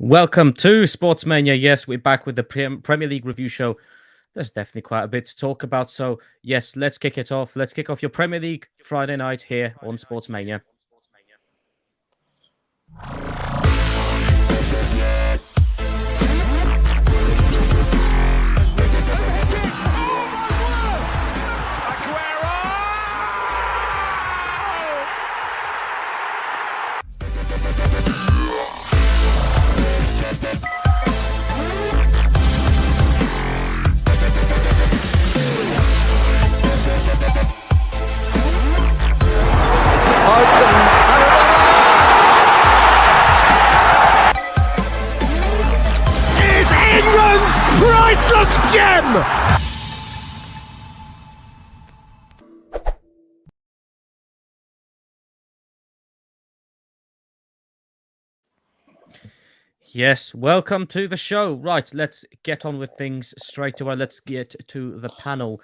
Welcome to Sportsmania. Yes, we're back with the Premier League review show. There's definitely quite a bit to talk about. So, yes, let's kick it off. Let's kick off your Premier League Friday night here on Sportsmania. Priceless gem! Yes, welcome to the show. Right, let's get on with things straight away. Let's get to the panel.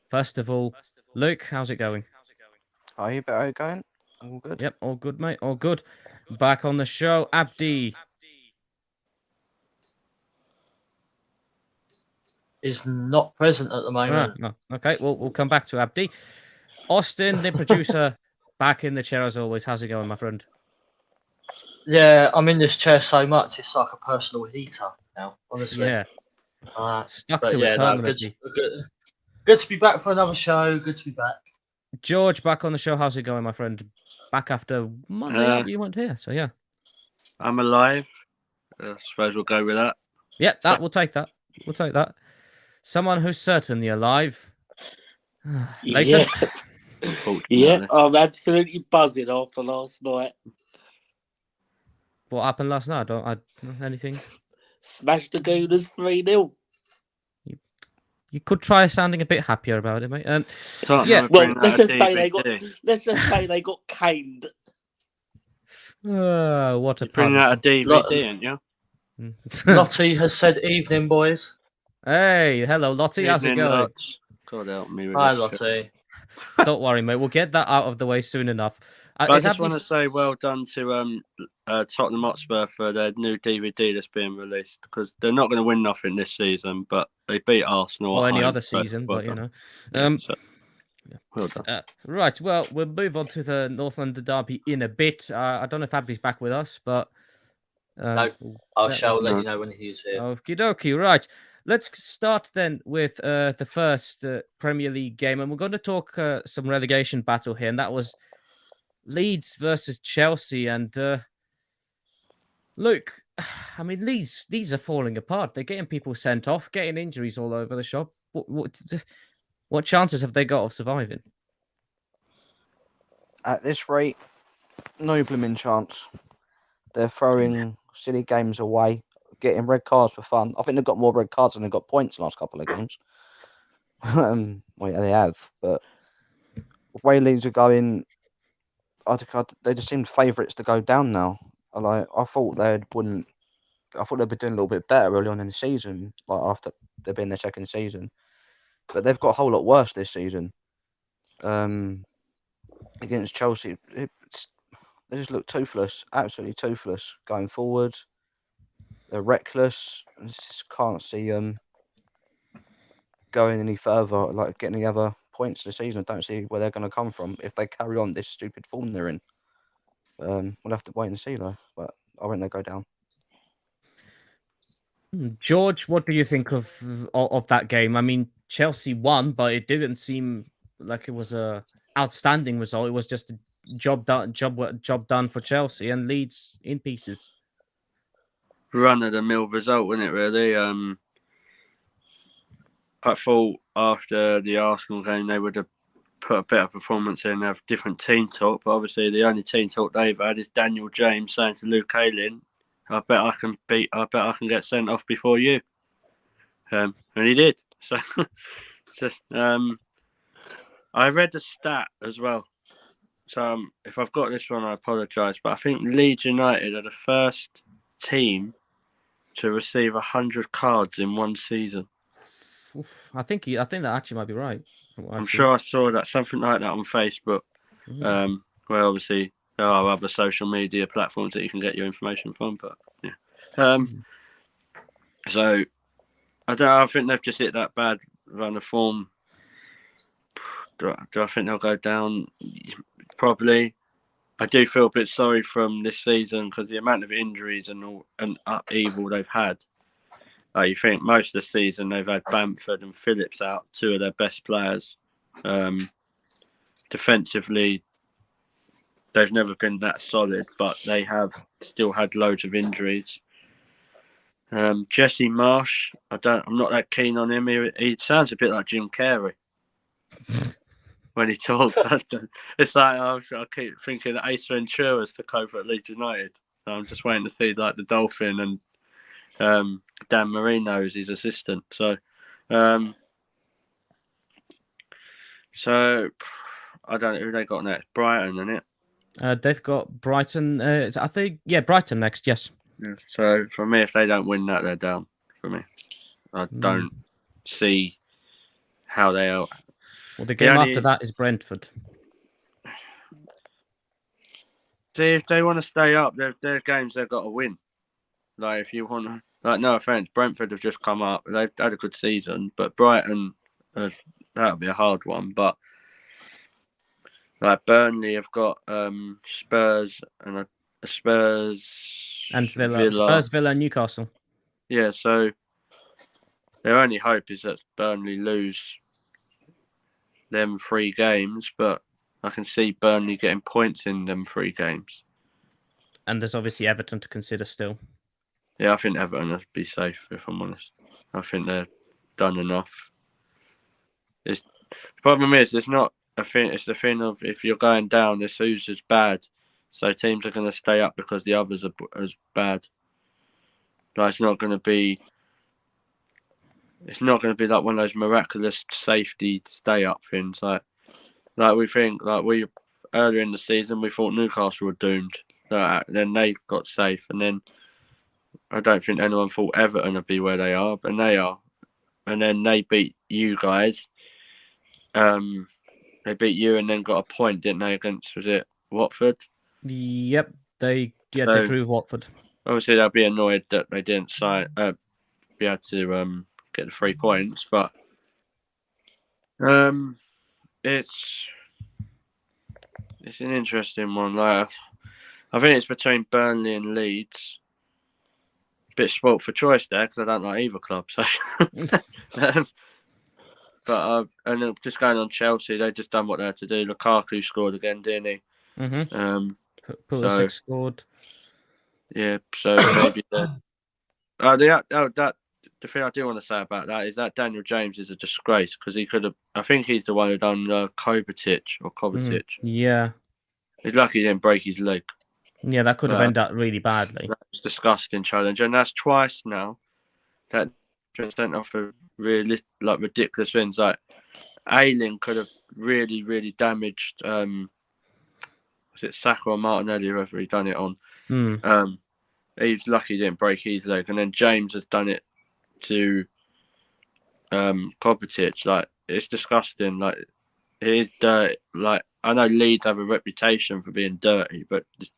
First of all, Luke, how's it going? Are you better going? All good? Yep, all good, mate. All good. Back on the show, Abdi. Is not present at the moment. No. Okay, well, we'll come back to Abdi. Austin, the producer, back in the chair as always. How's it going, my friend? Yeah, I'm in this chair so much, it's like a personal heater now, honestly. Yeah. Stuck But to yeah, it no, permanently. good to be back for another show. Good to be back. George, back on the show. How's it going, my friend? Back after Monday, you weren't here, so yeah. I'm alive. I suppose we'll go with that. Yeah, we'll take that. We'll take that. Someone who's certainly alive. Leyton? Yeah, I'm absolutely buzzing after last night. What happened last night? Anything? Smashed the Gooners 3-0. You could try sounding a bit happier about it, mate. Yeah, well, let's just say they got caned. What a bring out a DVD, aren't you? Lottie has said evening, boys. Hey, hello, Lottie. How's it going? Lots. God help me. Hi, Lottie. Don't worry, mate. We'll get that out of the way soon enough. I just want to say well done to Tottenham Hotspur for their new DVD that's being released, because they're not going to win nothing this season, but they beat Arsenal. Or any other season, but you know. Well done. Right, well, we'll move on to the North London derby in a bit. I don't know if Abdi's back with us, but... no, I shall let you know when he's here. Okie dokie, right. Let's start then with the first Premier League game, and we're going to talk some relegation battle here, and that was Leeds versus Chelsea. And Luke, I mean, Leeds are falling apart. They're getting people sent off, getting injuries all over the shop. What chances have they got of surviving? At this rate, no blooming chance. They're throwing silly games away, getting red cards for fun. I think they've got more red cards than they've got points the last couple of games. Well, yeah, they have, but the way Leeds are going, they just seemed favourites to go down now. I thought they'd be doing a little bit better early on in the season, like after they've been their second season. But they've got a whole lot worse this season. Against Chelsea, they just look toothless, absolutely toothless going forward. They're reckless. I just can't see them going any further, like getting any other points this season. I don't see where they're going to come from if they carry on this stupid form they're in. We'll have to wait and see, though. But I think they go down. George, what do you think of that game? I mean, Chelsea won, but it didn't seem like it was a outstanding result. It was just a job done for Chelsea, and Leeds in pieces. Run of the mill result, wasn't it? Really. I thought after the Arsenal game they would have put a better performance in, have different team talk. But obviously, the only team talk they've had is Daniel James saying to Luke Ayling, I bet I can get sent off before you. And he did. So, I read the stat as well. So if I've got this wrong, I apologise. But I think Leeds United are the first team to receive 100 cards in one season. I think that actually might be right. I'm sure I saw that, something like that on Facebook. Where obviously there are other social media platforms that you can get your information from, but yeah. So I don't know. I think they've just hit that bad run of form. Do I think they'll go down? Probably. I do feel a bit sorry from this season because the amount of injuries and upheaval they've had. You think most of the season they've had Bamford and Phillips out, two of their best players. Defensively, they've never been that solid, but they have still had loads of injuries. Jesse Marsh, I'm not that keen on him. He sounds a bit like Jim Carrey when he talks. It's like I keep thinking that Ace Ventura's took over at Leeds United. So I'm just waiting to see like the Dolphin and Dan Marino is his assistant. So I don't know who they got next. Brighton, isn't it? They've got Brighton. I think, Brighton next. Yes. Yeah. So for me, if they don't win that, they're down. For me, I don't see how they are. Well, the game after that is Brentford. See, if they want to stay up, they're games they've got to win. Like, if you want to, like, no offense, Brentford have just come up. They've had a good season, but Brighton, that'll be a hard one. But like Burnley have got Spurs and Villa. Spurs, Villa, and Newcastle. Yeah, so their only hope is that Burnley lose them 3 games, but I can see Burnley getting points in them 3 games. And there's obviously Everton to consider still. Yeah, I think Everton will be safe, if I'm honest. I think they're done enough. The problem is, it's not a thing. It's the thing of if you're going down, this who's as bad. So teams are going to stay up because the others are as bad. Like, it's not going to be like one of those miraculous safety stay up things. Like we think, we earlier in the season we thought Newcastle were doomed. Then they got safe, and then I don't think anyone thought Everton would be where they are, but they are. And then they beat you guys. They beat you and then got a point, didn't they, against, was it Watford? Yep, they drew Watford. Obviously, they'll be annoyed that they didn't be able to get the 3 points, but it's an interesting one. Like, I think it's between Burnley and Leeds. Bit spoilt for choice there because I don't like either club. So, but and then just going on Chelsea, they just done what they had to do. Lukaku scored again, didn't he? Mm-hmm. Pulisic scored. Yeah, so maybe the thing I do want to say about that is that Daniel James is a disgrace because he could have. I think he's the one who done Kovacic. Yeah, he's lucky he didn't break his leg. Yeah, that could have ended up really badly. That's disgusting challenge, and that's twice now that been sent off for really ridiculous things. Like Ayling could have really, really damaged. Was it Saka or Martinelli, whoever he done it on? He's lucky he didn't break his leg, and then James has done it to Kovacic. Like, it's disgusting. Like, it is dirty. Like, I know Leeds have a reputation for being dirty, but it's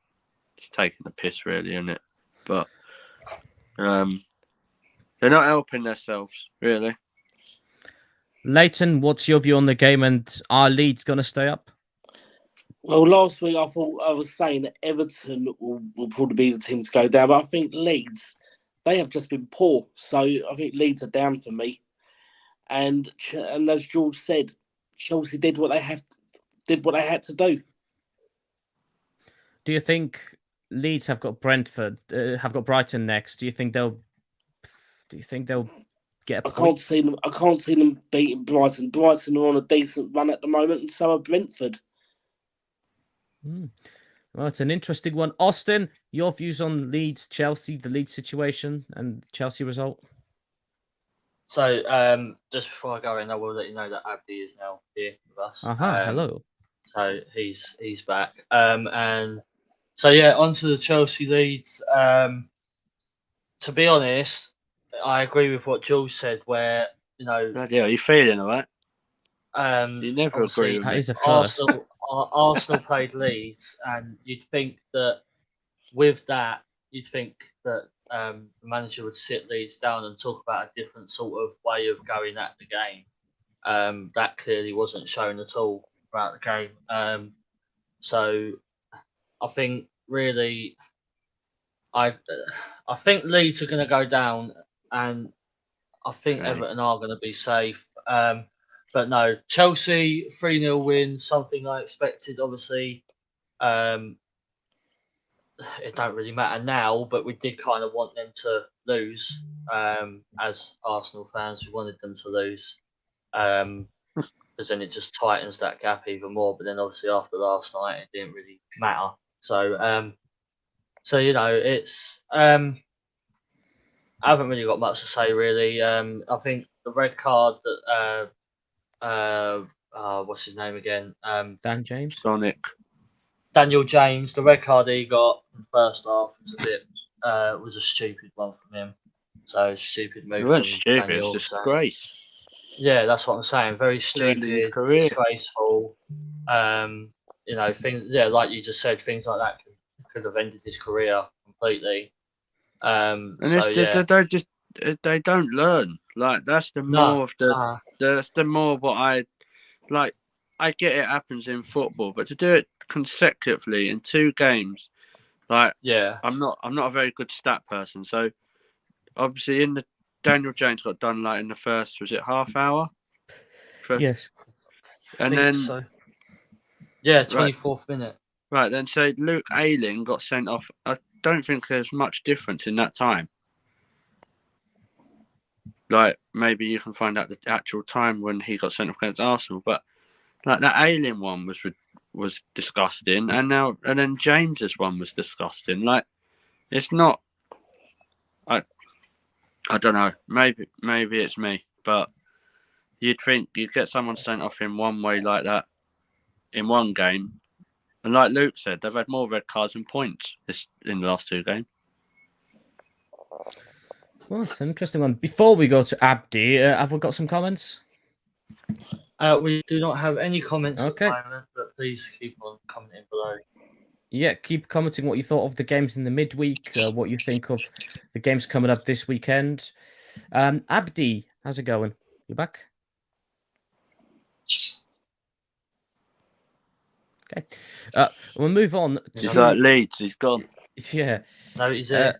taking the piss, really, isn't it? But they're not helping themselves, really. Leyton, what's your view on the game, and are Leeds going to stay up? Well, last week I was saying that Everton will probably be the team to go down, but I think Leeds, they have just been poor. So I think Leeds are down for me. And as George said, Chelsea did what they had to do. Do you think Leeds have got Brentford, have got Brighton next? Do you think they'll get a point? I can't see them beating Brighton. Brighton are on a decent run at the moment, and so are Brentford. Well, it's an interesting one. Austin, your views on Leeds, Chelsea, the Leeds situation and Chelsea result? So, just before I go in, I will let you know that Abdi is now here with us. Hello. So he's back. And so yeah, onto the Chelsea Leeds. To be honest, I agree with what Jules said. Where yeah, you feeling all right? You never agree with me. Arsenal played Leeds, and you'd think that with that, the manager would sit Leeds down and talk about a different sort of way of going at the game. That clearly wasn't shown at all throughout the game. So I think really, I think Leeds are going to go down, and I think Okay. Everton are going to be safe. But no, Chelsea 3-0 win, something I expected. Obviously, it don't really matter now, but we did kind of want them to lose. As Arsenal fans, we wanted them to lose, because then it just tightens that gap even more. But then obviously after last night, it didn't really matter. So, you know, it's I haven't really got much to say really. I think the red card that what's his name again? Dan James. Sonic. Daniel James, the red card he got in the first half was a stupid one from him. So stupid move. It wasn't from stupid, Daniel, it's so- disgrace. Yeah, that's what I'm saying. Very Ruined his stupid, career. disgraceful. You know, things. Yeah, like you just said, things like that could have ended his career completely. And So yeah, they don't learn. Like that's the No, more of that's the more what I like. I get it happens in football, but to do it consecutively in 2 games, like yeah, I'm not a very good stat person. So obviously in the Daniel James got done like in the first, was it half hour? Yes. And think then so. Yeah, 24th minute. right then, so Luke Ayling got sent off. I don't think there's much difference in that time. Like maybe you can find out the actual time when he got sent off against Arsenal, but like that Ayling one was disgusting, and then James's one was disgusting. Like it's not. I don't know. Maybe it's me, but you'd think you'd get someone sent off in one way like that in one game, and like Luke said, they've had more red cards and points in the last 2 games. Well, it's an interesting one. Before we go to Abdi, have we got some comments? We do not have any comments Okay. at the moment, but please keep on commenting below. Yeah, keep commenting what you thought of the games in the midweek, what you think of the games coming up this weekend. Abdi, how's it going? You back? Okay. We'll move on. He's like Leeds. He's gone. Yeah. No, he's here.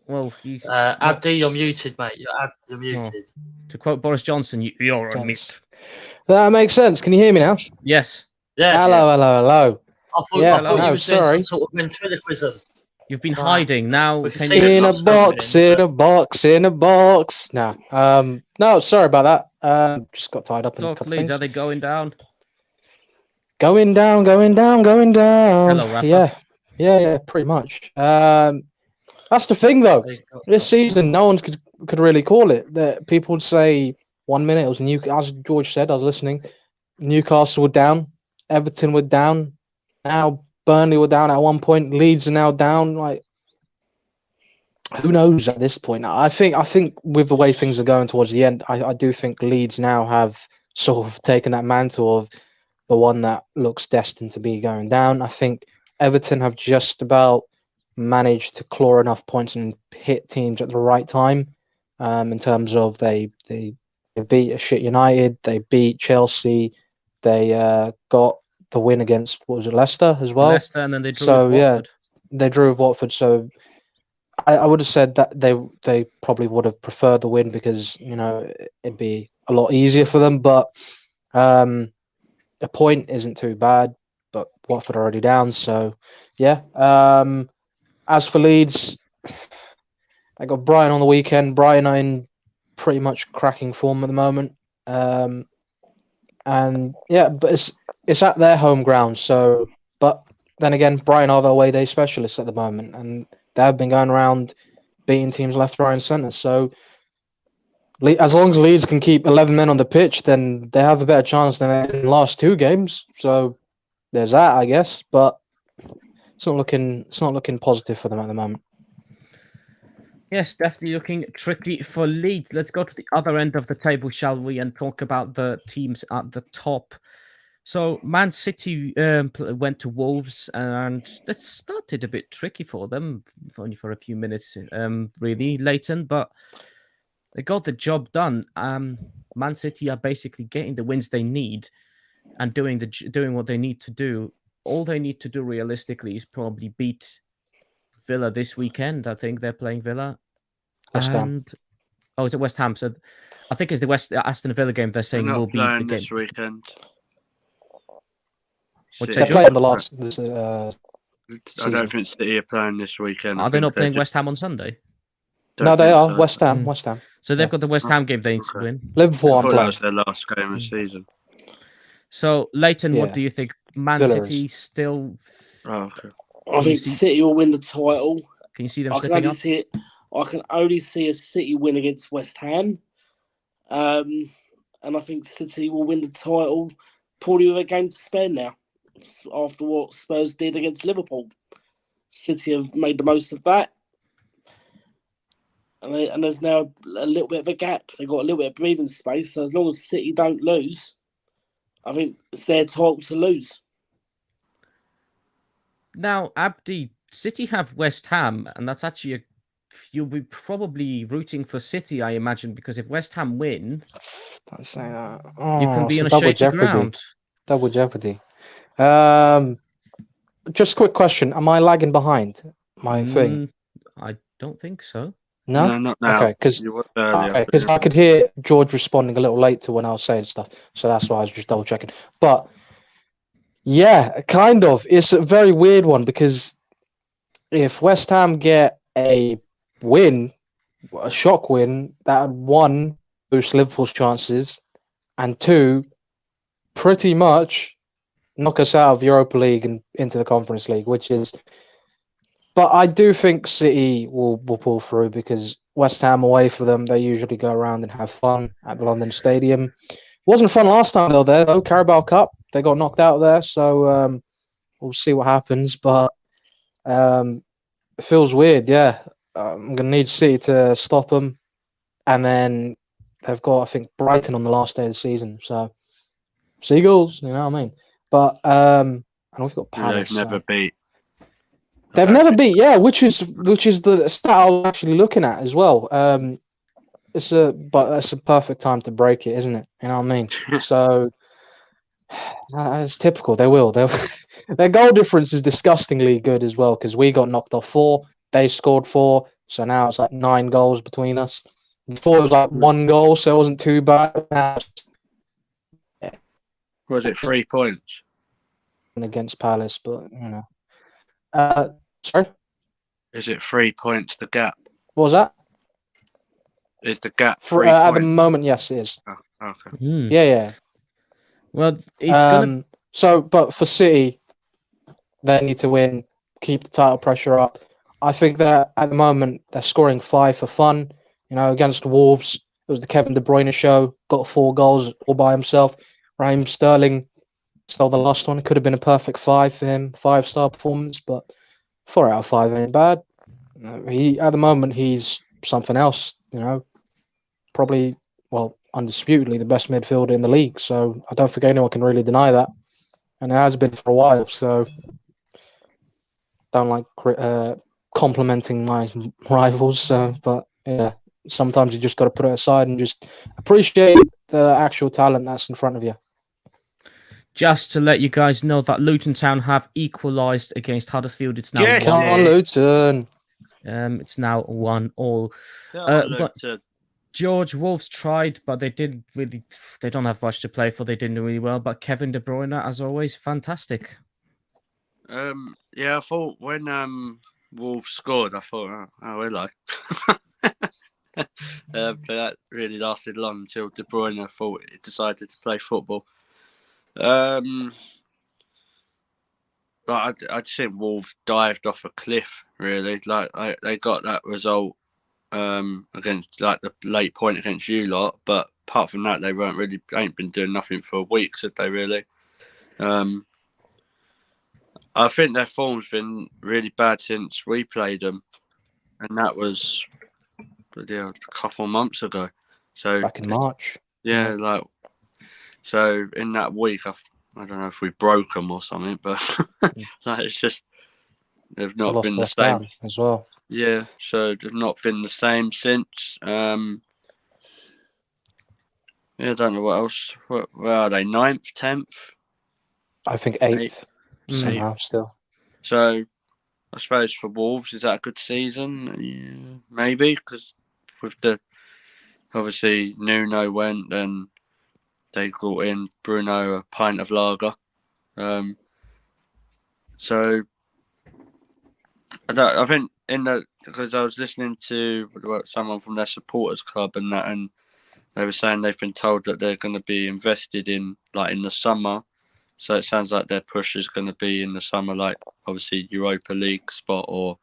Well, he's Abdi, you're muted, mate. You're muted. to quote Boris Johnson, you're on mute. That makes sense. Can you hear me now? Yes. Yes. Hello. I thought Yeah, you were doing some sorry. sort of ventriloquism. You've been hiding now. We can Can see you... it. In a Lost box, opening, in a box, in a box. No, sorry about that. Just got tied up in a Talk, couple Leeds, things. are they going down? Going down. Hello, Rafa. Yeah, pretty much. That's the thing, though. This season, no one could really call it. That people would say 1 minute it was as George said, I was listening. Newcastle were down, Everton were down. Now Burnley were down at one point. Leeds are now down. Like, who knows at this point? I think with the way things are going towards the end, I do think Leeds now have sort of taken that mantle of the one that looks destined to be going down. I think Everton have just about managed to claw enough points and hit teams at the right time. In terms of they beat a shit United, they beat Chelsea, they got the win against Leicester as well. Leicester, and then they drew with Watford. They drew with Watford. So I would have said that they probably would have preferred the win because it'd be a lot easier for them. But a point isn't too bad. But Watford are already down, so yeah. As for Leeds, I got Brighton on the weekend. Brighton are in pretty much cracking form at the moment. And yeah, but it's at their home ground. So, but then again, Brighton are the away day specialists at the moment, and they have been going around beating teams left, right, and centre. So, as long as Leeds can keep 11 men on the pitch, then they have a better chance than in the last 2 games. So, there's that, I guess. But it's not looking positive for them at the moment. Yes, definitely looking tricky for Leeds. Let's go to the other end of the table, shall we, and talk about the teams at the top. So Man City went to Wolves, and that started a bit tricky for them, only for a few minutes, really, Leyton, but they got the job done. Man City are basically getting the wins they need and doing what they need to do. All they need to do realistically is probably beat Villa this weekend. I think they're playing Villa. West Ham. And is it West Ham? So I think it's the Aston Villa game. They're They're saying not will be the playing game. this weekend. What's They Joe? played on the last. I don't think City are playing this weekend. I Are they think not playing just- West Ham on Sunday? don't No, they think are so. West Ham. Mm. West Ham. So they've Yeah. got the West Ham game they need to Okay. win. Liverpool I aren't thought that playing. was their last game of the season. So Leighton, what Yeah. do you think? Man Villa City is. still? Oh, okay. I think see- City will win the title. Can you see them I can slipping only up? see it. I can only see a City win against West Ham, and I think City will win the title probably with a game to spare now. After what Spurs did against Liverpool, City have made the most of that, and there's now a little bit of a gap. They've got a little bit of breathing space. So as long as City don't lose, I think it's their title to lose. Now, Abdi, City have West Ham, and that's actually you'll be probably rooting for City, I imagine, because if West Ham win, Don't say that. you can Oh, be it's on a a double shaky jeopardy. ground. Double jeopardy. Just a quick question. Am I lagging behind my thing? I don't think so. No? No, not now. Okay, because You were earlier. I could hear George responding a little late to when I was saying stuff. So that's why I was just double checking. But yeah, kind of. It's a very weird one because if West Ham get a win, a shock win, that would, one, boost Liverpool's chances, and two, pretty much knock us out of Europa League and into the Conference League, which is. But I do think City will pull through because West Ham away for them, they usually go around and have fun at the London Stadium. Wasn't fun last time they were there though. Carabao Cup, they got knocked out there, so we'll see what happens. But it feels weird, yeah. I'm gonna need City to stop them, and then they've got I think Brighton on the last day of the season. So Seagulls, you know what I mean. But and we've got Palace. They've never beat. They've never beat, yeah, which is the stat I was actually looking at as well. But that's a perfect time to break it, isn't it? You know what I mean? So it's typical. They will. Their goal difference is disgustingly good as well because we got knocked off 4, they scored 4, so now it's like 9 goals between us. Before it was like 1 goal, so it wasn't too bad. Now Was it 3 points? against Palace, but you know. Sorry, Is it 3 points the gap? what was that? Is the gap For, 3 at the points? moment, yes, it is. Oh, okay. Yeah. Well, it's gonna. So, but for City, they need to win, keep the title pressure up. I think that at the moment they're scoring 5 for fun. You know, against Wolves, it was the Kevin De Bruyne show. Got 4 goals all by himself. Raheem Sterling stole the last one. It could have been a perfect 5 for him, 5-star performance, but 4 out of 5 ain't bad. He at the moment he's something else. You know, probably undisputedly the best midfielder in the league. So I don't think anyone can really deny that, and it has been for a while. So don't like complimenting my rivals. But yeah, sometimes you just got to put it aside and just appreciate the actual talent that's in front of you. Just to let you guys know that Luton Town have equalised against Huddersfield. It's now Yes. Come 1-1. on, Luton. It's now 1-1. But But George, Wolves tried, but they didn't really. They don't have much to play for. They didn't do really well. But Kevin De Bruyne, as always, fantastic. yeah, I thought when Wolves scored, I thought, oh hello. But that really lasted long until De Bruyne thought he decided to play football. But I just think Wolves dived off a cliff. Really, like they got that result against like the late point against you lot, but apart from that, they ain't been doing nothing for weeks, have they? Really. I think their form's been really bad since we played them, and that was a couple of months ago. So Back in March. yeah, like so in that week, I don't know if we broke them or something, but like, it's just they've They not lost been to the West same. Ham as well. Yeah, so they've not been the same since. Yeah, I don't know what else. Where are they? 9th, 10th? I think eighth Mm. somehow still. So I suppose for Wolves, is that a good season? Yeah, maybe, because with the obviously Nuno went and they brought in Bruno a pint of lager. So I think because I was listening to someone from their supporters club and that, and they were saying they've been told that they're going to be invested in in the summer. So it sounds like their push is going to be in the summer, like obviously Europa League spot or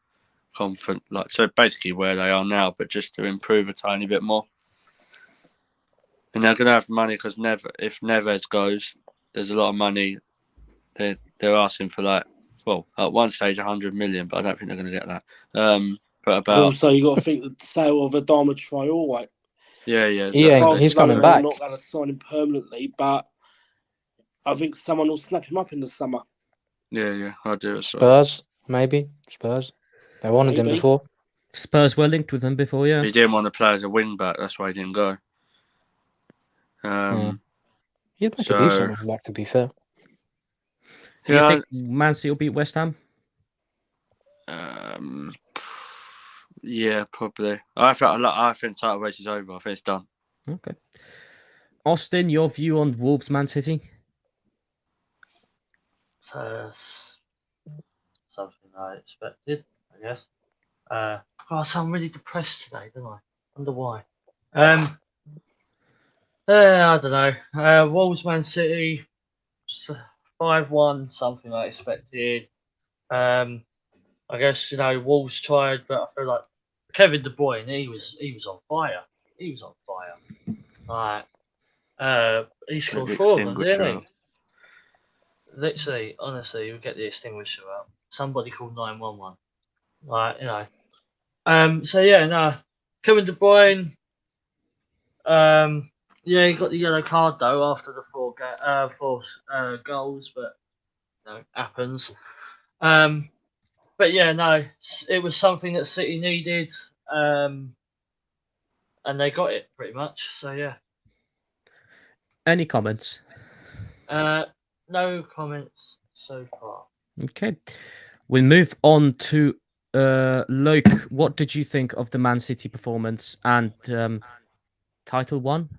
conference, so basically where they are now, but just to improve a tiny bit more. And they're going to have money because if Neves goes, there's a lot of money. They're asking for at one stage 100 million, but I don't think they're going to get that. But about Also, you got to think the sale of Adama Traore. yeah, He's coming Barcelona back. are not going to sign him permanently, but I think someone will snap him up in the summer. Yeah, I do as well. Spurs, maybe. Spurs. They wanted him Maybe. before. Spurs were linked with him before, yeah. He didn't want to play as a wing back, that's why he didn't go. He'd make so- a decent one back, to be fair. Do you Yeah, think Man City will beat West Ham? yeah, probably. I think title race is over. I think it's done. Okay. Austin, your view on Wolves Man City? Something I expected, I guess. I sound really depressed today, don't I? Wonder why. I don't know. Wolves Man City 5-1, something I expected. I guess Wolves tried, but I feel like Kevin De Bruyne, he was on fire. He was on fire. He scored Get 4 of them, extinguisher didn't out. he? Literally, honestly, we get the extinguisher out. Somebody called 911. So yeah, no. Kevin De Bruyne. Yeah, he got the yellow card though after the four goals, but happens. But yeah, no, it was something that City needed, and they got it pretty much. So yeah. Any comments? No comments so far. Okay. We'll move on to Luke. What did you think of the Man City performance and title one?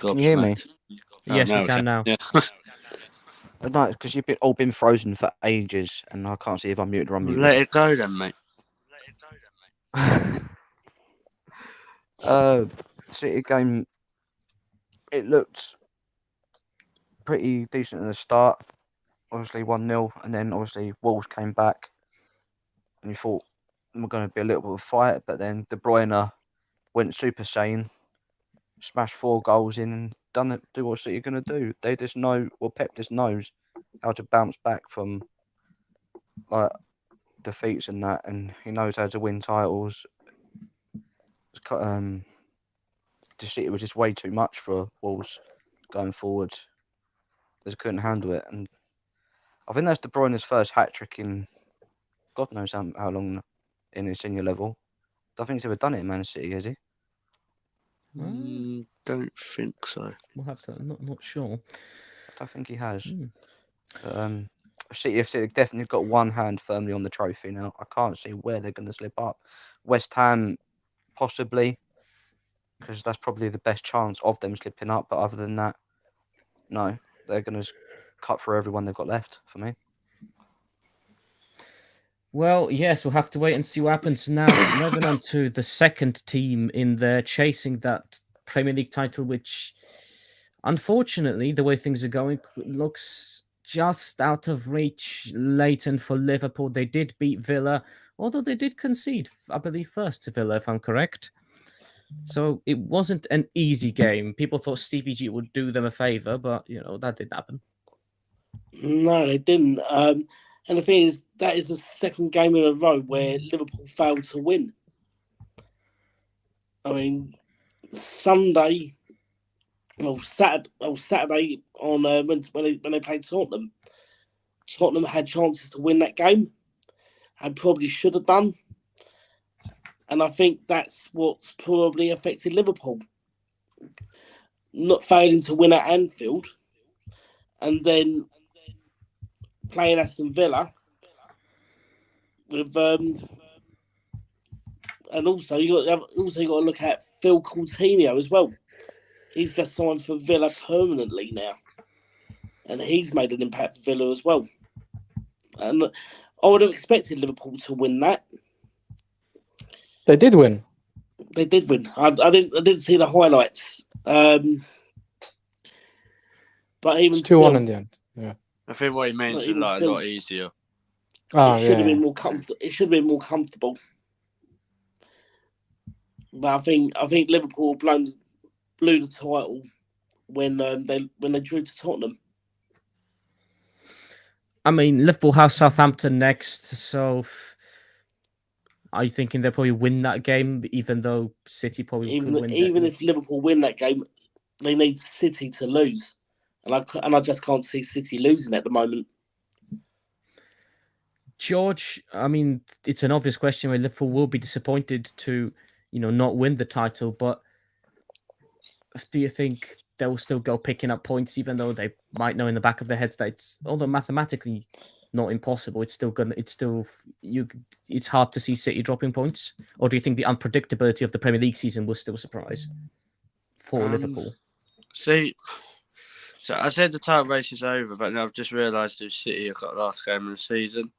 Can you hear me? Yes, we can now. Yeah. No, it's because you've all been frozen for ages, and I can't see if I'm muted or unmuted. Let it go then, mate. City game, it looked pretty decent at the start. Obviously 1-0, and then obviously Wolves came back, and you thought we're going to be a little bit of a fight, but then De Bruyne went Super Saiyan, smashed 4 goals in, and do what City are going to do. They just know, Pep just knows how to bounce back from defeats and that, and he knows how to win titles. The City was just way too much for Wolves going forward. They just couldn't handle it, and I think that's De Bruyne's first hat trick in God knows how long in his senior level. I don't think he's ever done it in Man City, has he? Don't think so. We'll have to. Not sure. I don't think he has. City have definitely got one hand firmly on the trophy now. I can't see where they're going to slip up. West Ham, possibly, because that's probably the best chance of them slipping up. But other than that, no, they're going to cut through everyone they've got left for me. Well, yes, we'll have to wait and see what happens now. Moving on to the second team in there, chasing that Premier League title, which, unfortunately, the way things are going, looks just out of reach. Leyton for Liverpool. They did beat Villa, although they did concede, I believe, first to Villa, if I'm correct. So it wasn't an easy game. People thought Stevie G would do them a favour, but, that didn't happen. No, they didn't. And the thing is, that is the second game in a row where Liverpool failed to win. I mean, Saturday on when they played Tottenham. Tottenham had chances to win that game, and probably should have done. And I think that's what's probably affected Liverpool. Not failing to win at Anfield, and then playing Aston Villa with and also you got to look at Phil Coutinho as well. He's just signed for Villa permanently now, and he's made an impact for Villa as well. And I would have expected Liverpool to win that. They did win. They did win. I didn't see the highlights. But even It's 2-1 in the end. Yeah. I think what he means is like a lot easier. Oh, it should have been more comfortable. It should have been more comfortable. But I think Liverpool blew the title when they drew to Tottenham. I mean, Liverpool have Southampton next, so are you thinking they'll probably win that game, even though City probably could win? Even if Liverpool win that game, they need City to lose, and I just can't see City losing at the moment. George, I mean, it's an obvious question where Liverpool will be disappointed to, not win the title, but do you think they will still go picking up points, even though they might know in the back of their heads that although mathematically not impossible, it's hard to see City dropping points? Or do you think the unpredictability of the Premier League season will still surprise for Liverpool? See, so I said the title race is over, but now I've just realised who City have got last game of the season.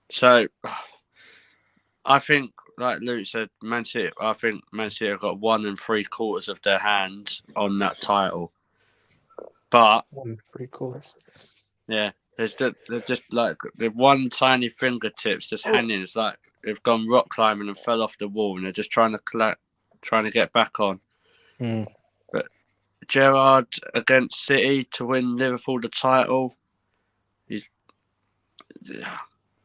So I think, like Luke said, Man City have got 1 3/4 of their hands on that title. But 1 3/4. Yeah, they're just like the one tiny fingertips just hanging. It's like they've gone rock climbing and fell off the wall, and they're just trying to get back on. But Gerrard against City to win Liverpool the title.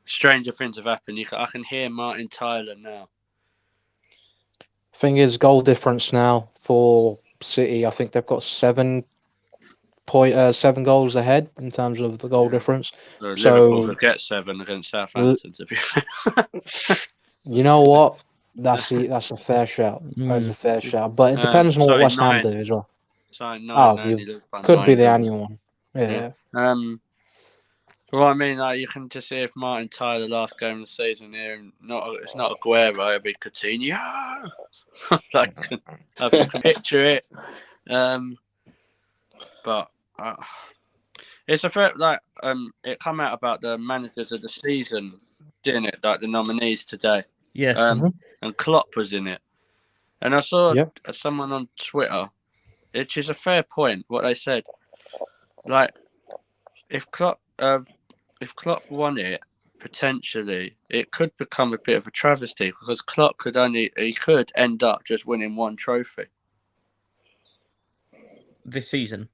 Stranger things have happened. I can hear Martin Tyler now. Thing is, goal difference now for City. I think they've got 7 goals ahead in terms of the goal difference. Liverpool could get 7 against Southampton. To be fair, you know what? That's a fair shout. That's a fair shout, but it depends on what West Ham do as well. Sorry, 9. Could be the annual one. Yeah. Well, I mean, like, you can just see if Martin Tyler last game of the season here, and it's not Aguero, it'll be Coutinho. I can picture it. But it's a fair, it come out about the managers of the season, didn't it? Like the nominees today. Yes. And Klopp was in it. And I saw someone on Twitter, which is a fair point, what they said. Like, if Klopp won it, potentially, it could become a bit of a travesty because Klopp could end up just winning 1 trophy. This season?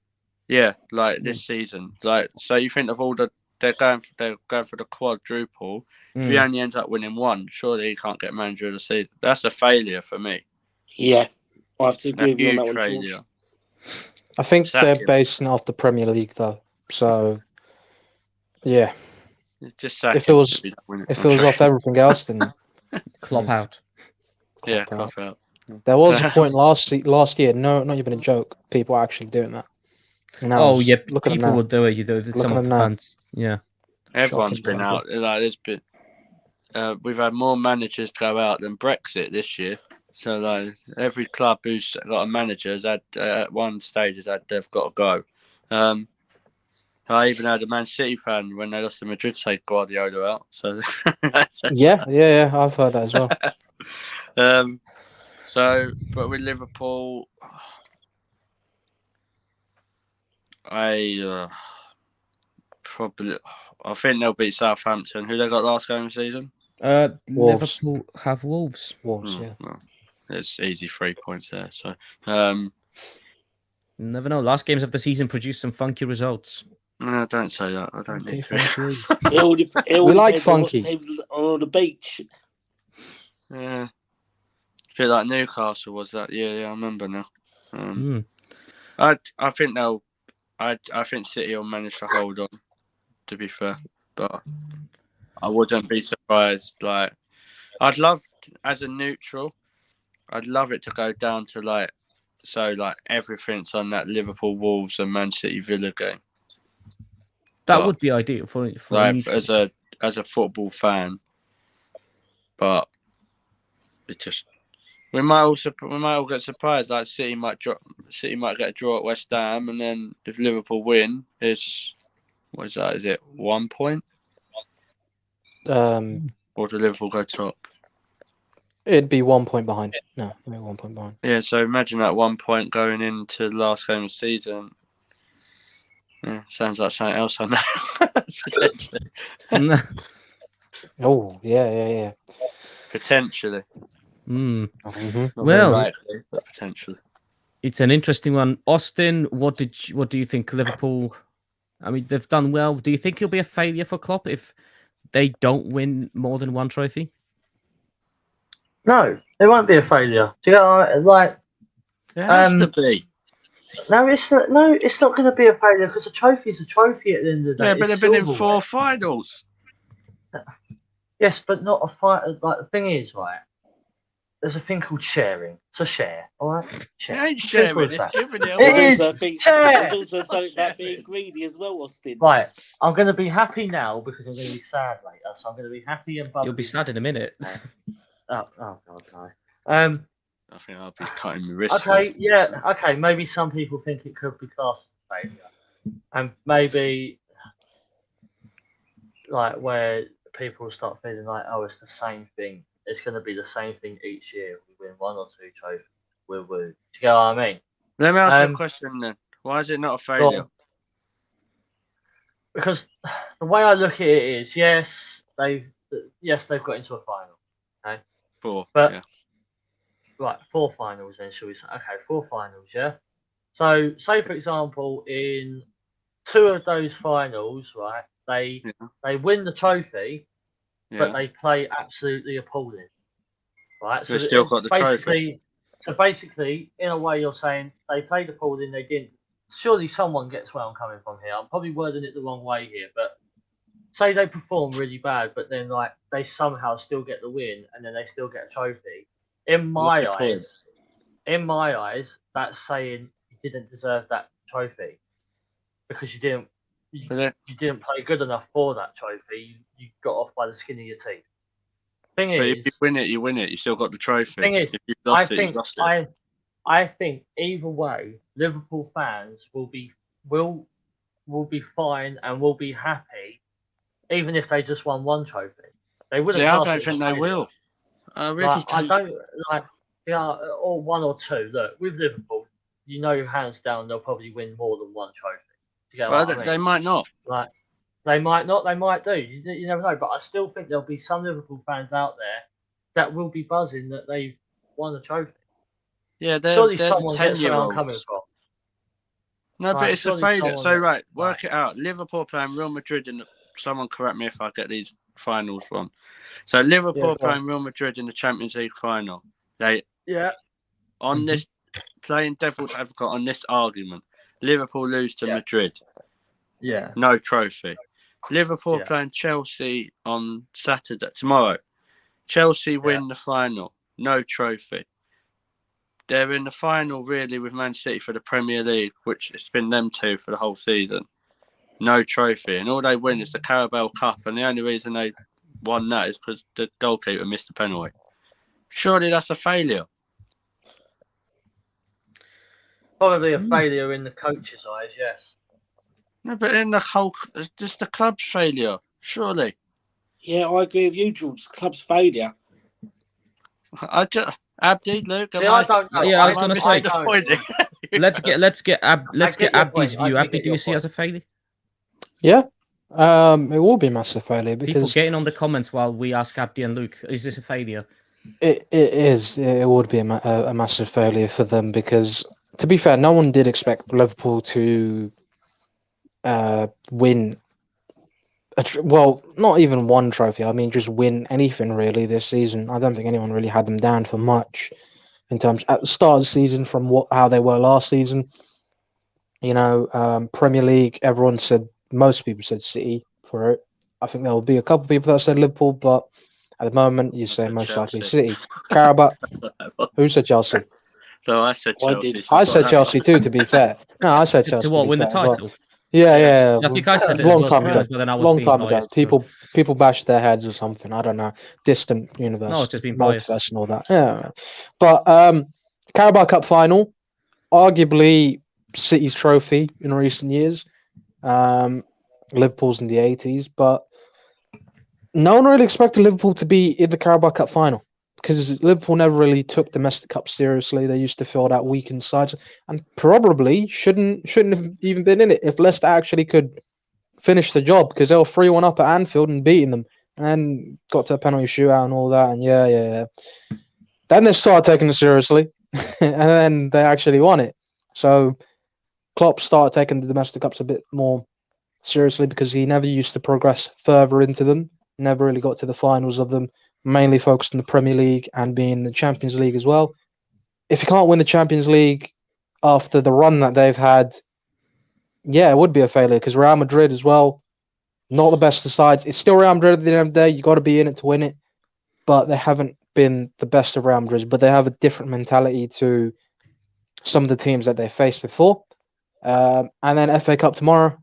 Yeah, like this season. Like, so you think of all they're going for the quadruple. If he only ends up winning 1, surely he can't get manager of the season. That's a failure for me. Yeah, I have to agree with you on that one, George. I think they're basing it off the Premier League, though. So, yeah. Just if it was off everything else, then Klopp out. Yeah, Klopp out. There was a point last year. No, not even a joke. People are actually doing that. Now, look at people will do it. Some of the fans. Yeah, everyone's been out. Like there's been, we've had more managers go out than Brexit this year. So like every club who's got a manager has had at one stage they've got to go. I even had a Man City fan when they lost to Madrid say Guardiola out. So yeah, I've heard that as well. But with Liverpool, I think they'll beat Southampton. Who they got last game of the season? Liverpool have Wolves. Yeah. Well, it's easy 3 points there. So, never know. Last games of the season produced some funky results. No, don't say that. I don't need to. We like funky on the beach. Yeah. bit like Newcastle was that year. Yeah, I remember now. Mm. I think they'll. I think City will manage to hold on. To be fair, but I wouldn't be surprised. Like, I'd love, as a neutral, I'd love it to go down to like everything's on that Liverpool, Wolves, and Man City Villa game. That But, would be ideal for a like, neutral. as a football fan, but it just we might all get surprised. Like City might get a draw at West Ham, and then if Liverpool win, it's what is that? Is it 1 point, or do Liverpool go top? It'd be 1 point behind. No, 1 point behind. Yeah, so imagine that 1 point going into the last game of the season. Yeah, sounds like something else on that. Potentially. Oh, yeah. Potentially. Mm. Mm-hmm. Not Well, very likely, but potentially. It's an interesting one. Austin, what do you think Liverpool? I mean, they've done well. Do you think it'll be a failure for Klopp if they don't win more than one trophy? No, it won't be a failure. Do you know, like? It has to be. No, it's not. No, it's not going to be a failure because a trophy is a trophy at the end of the day. Yeah, but It's they've been in silverware. 4 finals. Yes, but not a fight. Like the thing is, right? There's a thing called sharing. It's a share, all right? It Share. ain't Simple sharing, as it's that. giving it It away. is. Share. There's also something about being greedy as well, Austin. Right, I'm going to be happy now because I'm going to be sad later. So I'm going to be happy and bubbly. You'll be sad in a minute. Oh God, no. I think I'll be cutting my wrist. Okay, yeah, okay. Maybe some people think it could be classed as a failure, and maybe like where people start feeling like, oh, it's the same thing. It's going to be the same thing each year. We win 1 or 2 trophies. Woo. Do you get what I mean? Let me ask you a question then. Why is it not a failure? Because the way I look at it is, yes, they've got into a final. Okay, 4. but yeah. right, 4 finals then, shall we say? Okay, 4 finals, yeah. So, say for example, in 2 of those finals, right, they win the trophy, but they play absolutely appalling, right? So they still got the trophy. So basically, in a way, you're saying they played appalling, they didn't. Surely someone gets where I'm coming from here. I'm probably wording it the wrong way here, but say they perform really bad, but then like they somehow still get the win, and then they still get a trophy. In my eyes, that's saying you didn't deserve that trophy because you didn't play good enough for that trophy. You got off by the skin of your teeth. Thing But is, if you win it, you win it. You still got the trophy. Thing is, if you lost it, you lost it. I think either way, Liverpool fans will be fine and will be happy, even if they just won 1 trophy. They wouldn't. I don't think they will. I really I don't like. Yeah, or 1 or 2. Look, with Liverpool, you know, hands down, they'll probably win more than 1 trophy. They might not. Like, they might not. They might do. You never know. But I still think there'll be some Liverpool fans out there that will be buzzing that they've won a trophy. Yeah, surely they're someone gets where I'm 10-year-olds. coming from. No, but it's a failure. So, work Right. it out. Liverpool playing Real Madrid in someone correct me if I get these finals wrong. So, Liverpool playing Real Madrid in the Champions League final. This playing devil's advocate on this argument, Liverpool lose to Madrid. Yeah. No trophy. Liverpool playing Chelsea on Saturday tomorrow. Chelsea win the final. No trophy. They're in the final really with Man City for the Premier League, which it's been them 2 for the whole season. No trophy. And all they win is the Carabao Cup. And the only reason they won that is because the goalkeeper missed a penalty. Surely that's a failure. Probably a failure in the coach's eyes, yes. No, but in just the club's failure. Surely. Yeah, I agree with you, George. The club's failure. Abdi, Luke. I don't know. Yeah, I was going to say. disappointed. Let's get Abdi's point. view. Abdi, do you see it as a failure? Yeah. It will be a massive failure People because getting on the comments while we ask Abdi and Luke, is this a failure? it is. It would be a massive failure for them because, to be fair, no one did expect Liverpool to win well, not even one trophy. I mean, just win anything really this season. I don't think anyone really had them down for much in terms at the start of the season from how they were last season. Premier League, most people said City for it. I think there will be a couple of people that said Liverpool, but at the moment, you say said most likely Chelsea. City. Carabao, who said Chelsea? No, I said I Chelsea. did. so I I've said got Chelsea too, to be fair. No, I said To Chelsea what? to be Win the fair as well. title? Yeah, Yeah. yeah. I think I said it as long well, time to be ago. honest, but then I was Long being time ago. biased. So. People bashed their heads or something. I don't know. Distant universe. No, it's just being biased. Multiverse and all that. Yeah. But Carabao Cup final, arguably City's trophy in recent years. Liverpool's in the 80s, but no one really expected Liverpool to be in the Carabao Cup final because Liverpool never really took domestic cup seriously. They used to field out weakened sides and probably shouldn't have even been in it if Leicester actually could finish the job because they were 3-1 up at Anfield and beating them and then got to a penalty shootout and all that. And yeah. Then they started taking it seriously and then they actually won it. So Klopp started taking the domestic cups a bit more seriously because he never used to progress further into them, never really got to the finals of them, mainly focused on the Premier League and being in the Champions League as well. If you can't win the Champions League after the run that they've had, yeah, it would be a failure because Real Madrid as well, not the best of sides. It's still Real Madrid at the end of the day. You got to be in it to win it, but they haven't been the best of Real Madrid, but they have a different mentality to some of the teams that they faced before. And then FA Cup tomorrow.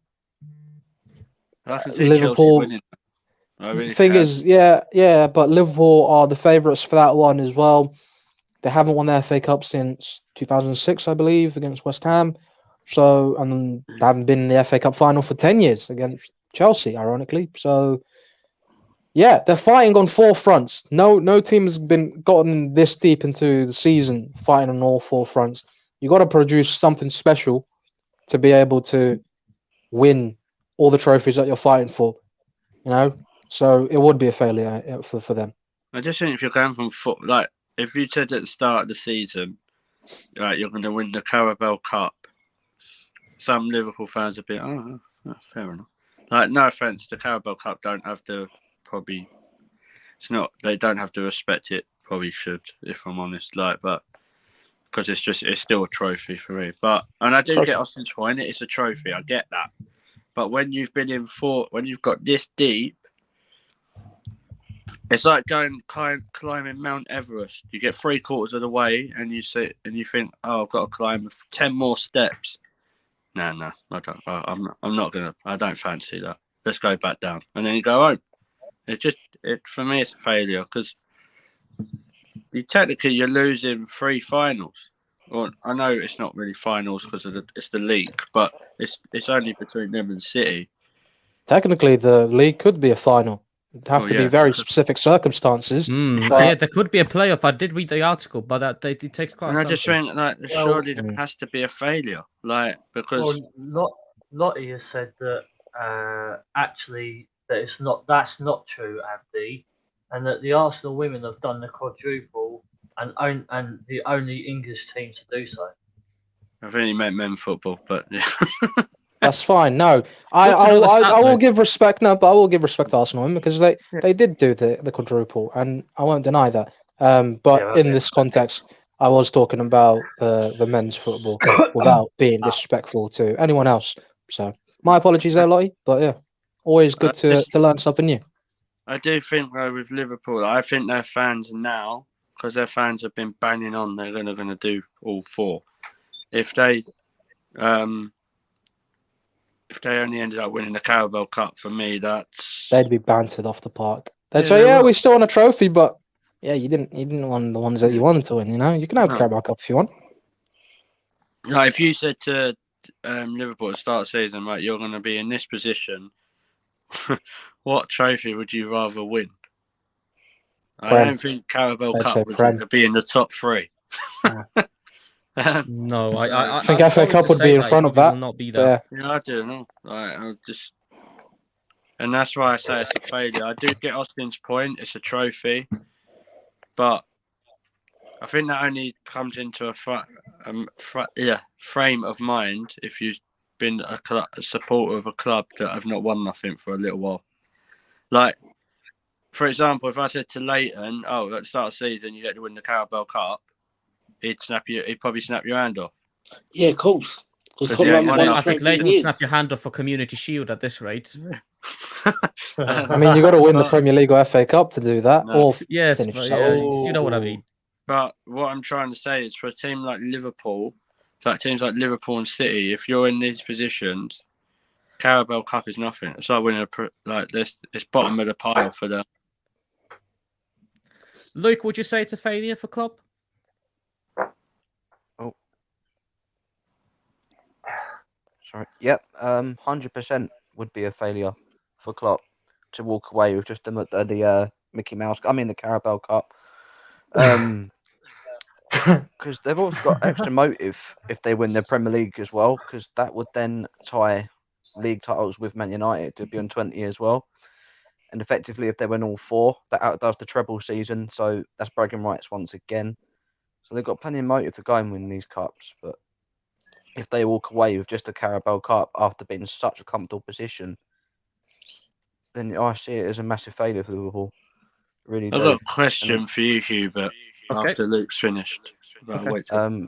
I can see Liverpool. Chelsea winning. I really The thing can. is, yeah, but Liverpool are the favourites for that one as well. They haven't won the FA Cup since 2006, I believe, against West Ham. So, and they haven't been in the FA Cup final for 10 years against Chelsea, ironically. So, yeah, they're fighting on four fronts. No team has gotten this deep into the season fighting on all four fronts. You got to produce something special to be able to win all the trophies that you're fighting for. So it would be a failure for them. I just think if you're going from like if you said at the start of the season, right, you're going to win the Carabao Cup, some Liverpool fans would be, fair enough. Like, no offense, the Carabao Cup don't have to they don't have to respect it. Probably should, if I'm honest. Like, but because it's still a trophy for me. And I do get Austin's point. It's a trophy. I get that. But when you've been when you've got this deep, it's like climbing Mount Everest. You get 3/4 of the way, and you sit and you think, "Oh, I've got to climb 10 more steps." No, I don't. I'm not gonna. I don't fancy that. Let's go back down, and then you go home. For me, it's a failure because you're losing 3 finals. Well, I know it's not really finals because it's the league, but it's only between them and City. Technically, the league could be a final. It'd have to be very specific circumstances. Yeah, there could be a playoff. I did read the article, but it takes quite. And I just think surely there has to be a failure, because Lottie has said that actually that that's not true, Abdi, and that the Arsenal women have done the quadruple and the only English team to do so. I think he meant men's football, but yeah. That's fine. No, I will give respect. No, but I will give respect to Arsenal because they did do the quadruple, and I won't deny that. But in this context, I was talking about the men's football without being disrespectful to anyone else. So my apologies there, Lottie. But yeah, always good to learn something new. I do think though with Liverpool, I think their fans now, because their fans have been banging on, they're going to do all 4. If they only ended up winning the Carabao Cup, for me, they'd be bantered off the park. They'd say, we still won a trophy, but yeah, you didn't win the ones that you wanted to win. You can have the Carabao Cup if you want. Like if you said to Liverpool at the start of the season, right, you're going to be in this position, what trophy would you rather win? I don't think Carabao Cup was going to be in the top 3. No, I think FA Cup would be in front of that. Will not be there. Yeah, I do know. And that's why I say it's a failure. I do get Austin's point. It's a trophy, but I think that only comes into a frame of mind if you've been a supporter of a club that have not won nothing for a little while. Like, for example, if I said to Leyton, "Oh, at the start of the season, you get to win the Carabao Cup," he'd probably snap your hand off. Yeah, of course. Because Because Tottenham yeah, haven't won won Well, a I think trophy in Leighton will snap years. your hand off for Community Shield at this rate. I mean, you got to win the But- Premier League or FA Cup to do that, No. or Yes, finish but second. yeah, you know what I mean. But what I'm trying to say is, for a team like Liverpool, like teams like Liverpool and City, if you're in these positions, Carabao Cup is nothing. It's like winning it's bottom of the pile for them. Luke, would you say it's a failure for Klopp? Sorry. Yep. 100% would be a failure for Klopp to walk away with just the Mickey Mouse. I mean the Carabao Cup. Because they've also got extra motive if they win the Premier League as well, because that would then tie league titles with Man United to be on 20 as well. And effectively, if they win all four, that outdoes the treble season. So that's bragging rights once again. So they've got plenty of motive to go and win these cups. But if they walk away with just a Carabao Cup after being in such a comfortable position, then I see it as a massive failure for Liverpool. Really I've do. got a question for you, Hubert, Okay. after Luke's finished. But Okay. wait till-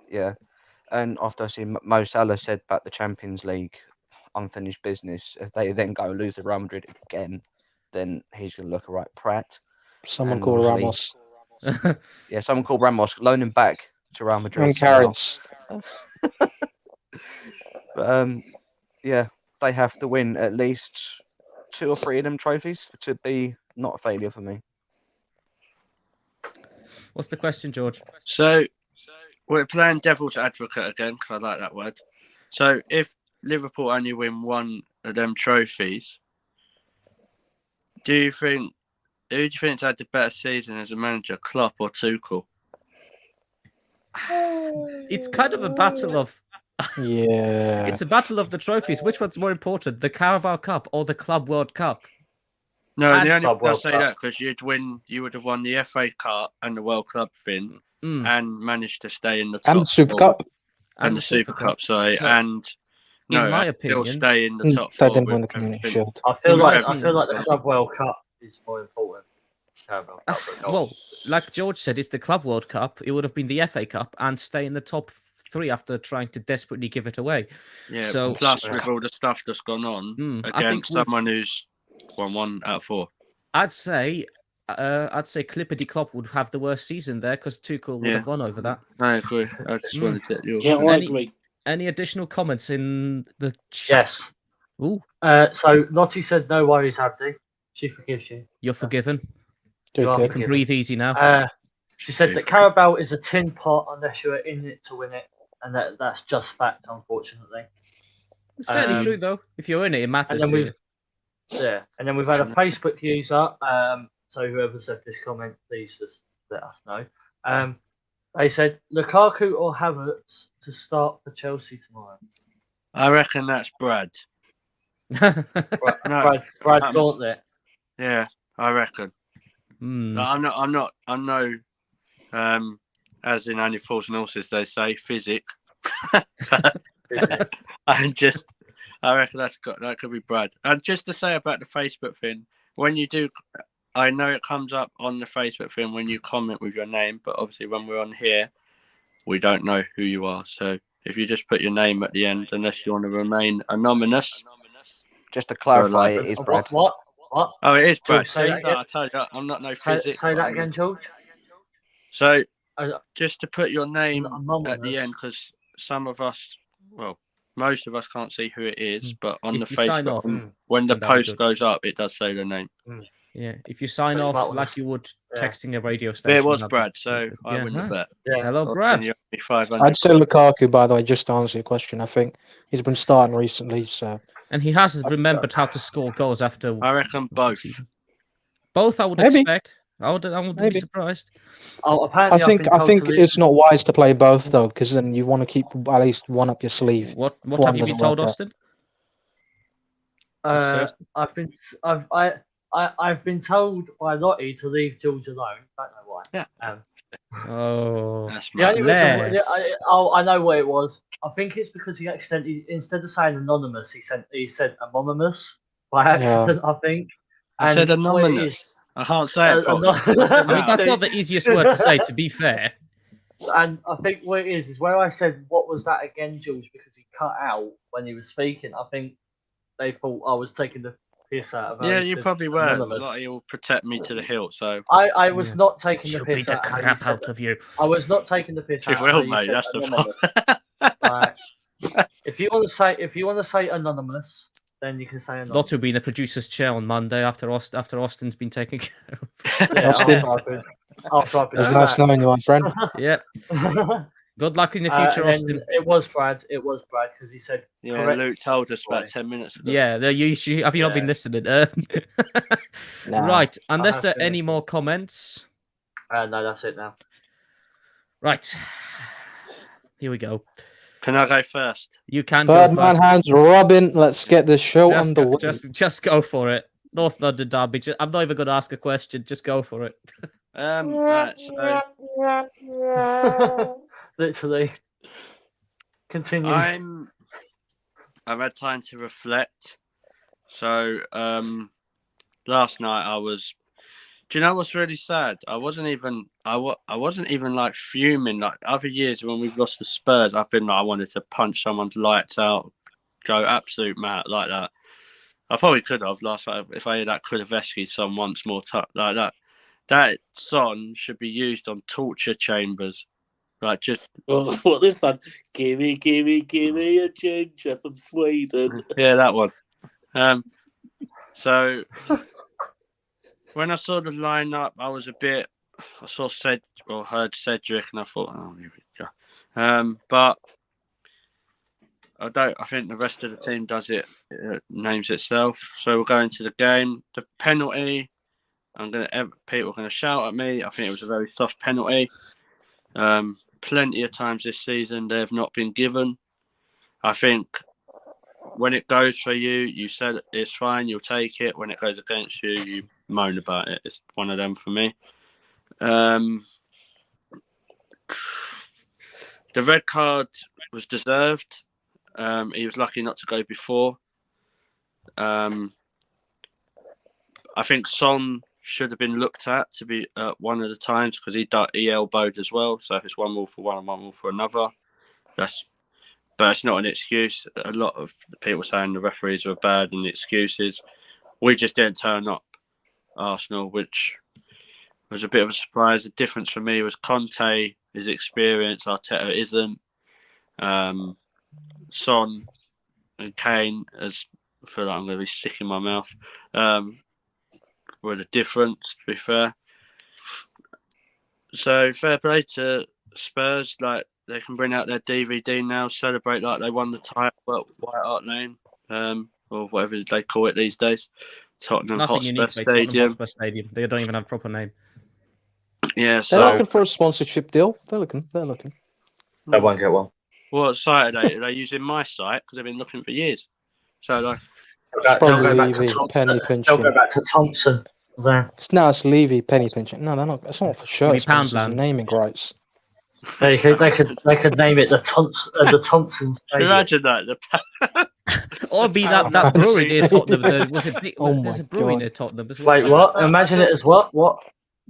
Yeah. And after I see Mo Salah said about the Champions League unfinished business, if they then go and lose to Real Madrid again, then he's going to look a right prat. Someone And called obviously- Ramos Yeah, someone called Ramos, loan him back to Real Madrid. and Carrots. But yeah, they have to win at least 2 or 3 of them trophies to be not a failure for me. What's the question, George? So we're playing devil's advocate again, because I like that word. So if Liverpool only win one of them trophies, who do you think's had the better season as a manager, Klopp or Tuchel? It's kind of a battle of. Yeah. It's a battle of the trophies. Which one's more important, the Carabao Cup or the Club World Cup? No, And the only Club reason I World say Cup. that because you would have won the FA Cup and the World Club thing, Mm. and managed to stay in the top And the Super four. Cup. And the Super Cup, sorry, So, and no, in my and still opinion, stay in the Mm, top they four. didn't win the with Community everything. Shield. I feel In my like opinion, the Club World Cup is more important. Carabao Cup, but go on. Well, like George said, it's the Club World Cup. It would have been the FA Cup and stay in the top 3 after trying to desperately give it away. Yeah, So- plus with all the stuff that's gone on I think against with- someone who's won 1 out of 4. I'd say Clippity Klopp would have the worst season there because Tuchel would Yeah. have won over that. I agree. I just wanted to get yours. Yeah, I Any- agree. Any additional comments in the chat? Yes. Ooh, So Lottie said, "No worries, Abdi. She forgives you. you're forgiven. You Good, are good. You can forgiven. breathe easy now. She said that Carabao is a tin pot unless you're in it to win it, and that's just fact, unfortunately. It's fairly um, true though. If you're in it, it matters And then to you. and then we've had a Facebook user. So whoever said this comment, please just let us know. They said Lukaku or Havertz to start for Chelsea tomorrow. I reckon that's Brad. No, Brad Gauntlet. yeah, I reckon. Hmm. No, I'm no, as in only fools and horses, they say, physic. I reckon that could be Brad. And just to say about the Facebook thing, when you do, I know it comes up on the Facebook thing when you comment with your name, but obviously when we're on here, we don't know who you are. So if you just put your name at the end, unless you want to remain anonymous. Just to clarify, like- it is Brad. What? Oh, it is Brad. George, say See, that again. I tell you, I'm not no Say physics. that again, George. So Uh, just to put your name Anonymous. at the end, because some of us, well, most of us can't see who it is, but on If the you sign Facebook, off, when the then that'll be post good. goes up, it does say the name. Yeah, if you sign Pretty off much. like you would Yeah. texting a radio But station. it was that'd Brad, be so good. I win the huh? bet. Yeah. Hello, And Brad. you owe me 500. I'd say Lukaku, by the way, just to answer your question. I think he's been starting recently, so And he has remembered how to score goals after I reckon both. both. I would Maybe. expect. I wouldn't be Maybe. surprised. Oh, I apparently think I've been told to leave. it's not wise to play both though, because then you want to keep at least one up your sleeve. What if have one you been doesn't told, work out. Austin? What'd you say, I've been told by Lottie to leave George alone. Don't know why. Yeah. Oh, That's The only mad. reason, Less. I know what it was. I think it's because he accidentally, instead of saying anonymous, he said anonymous by accident. I think, I said And the way it anonymous. is- I can't say it properly. I mean, that's not the easiest word to say, to be fair. And I think what it is where I said, "What was that again, Jules?" Because he cut out when he was speaking. I think they thought I was taking the piss out of how Yeah, he you said probably were. anonymous. Like, he'll protect me to the hilt, so. I was Yeah. not taking the She'll beat piss the out of how you crap said out of you. I was not taking the piss She out of how will, you mate. said That's the anonymous. problem. Right. If you want to say anonymous, then you can say anonymous. Not to be in the producer's chair on Monday after Austin's been taken care of. Yeah, Austin. after I've been It's nice sacked. knowing you, my friend. Yep. Good luck in the future, and then Austin. it was Brad because he said Yeah, correct. Luke told us about Boy. 10 minutes ago. Yeah, have you not been Yeah. listening? Nah. Right, unless have there are been any listening. more comments. No, that's it now. Right. Here we go. Can I go first? You can go Birdman first. hands rubbing. Let's get this show underway. Just go for it. North London Derby. I'm not even going to ask a question. Just go for it. Right, so Literally. Continue. I've had time to reflect. So, last night I was. Do you know what's really sad? I wasn't even like fuming like other years when we've lost the Spurs. I've been like I wanted to punch someone's lights out, go absolute mad like that. I probably could have last night if I had that Kuliveski song once more like that. That song should be used on torture chambers, like just What this one? Gimme a ginger from Sweden. yeah, that one. So when I saw the lineup, I heard Cedric, and I thought, oh, here we go. But I think the rest of the team does it. It names itself. So we'll go into the game. The penalty. People are going to shout at me. I think it was a very soft penalty. Plenty of times this season they have not been given. I think when it goes for you, you said it's fine, you'll take it. When it goes against you, you moan about it. It's one of them for me. The red card was deserved. He was lucky not to go before. I think Son should have been looked at to be one of the times because he elbowed as well. So if it's 1-1 for one and 1-1 for another, but it's not an excuse. A lot of people saying the referees were bad and the excuses. We just didn't turn up, Arsenal, which was a bit of a surprise. The difference for me was Conte is experienced, Arteta isn't. Son and Kane, as I feel like I'm going to be sick in my mouth, were the difference, to be fair. So fair play to Spurs. Like, they can bring out their DVD now, celebrate like they won the title at White Hart Lane, or whatever they call it these days. Tottenham Nothing Hotspur unique about Tottenham Stadium. Hotspur Stadium. They don't even have a proper name. Yeah, They're so looking for a sponsorship deal. They're looking. I won't get one. what site are they? Are they using my site? Because they've been looking for years. So like, Probably They'll go back to Levy, Thompson. penny They'll pinching. go back to Thompson. There. It's Levy, penny pinching. No, they're not. It's not for shirt sponsors and Poundland. naming rights. They could name it the Thompson Stadium. imagine that. Or be that Poundland brewery near Tottenham. Stadium. Oh There's my a brewery God. near Tottenham as well. Wait, what? Imagine it as what? What?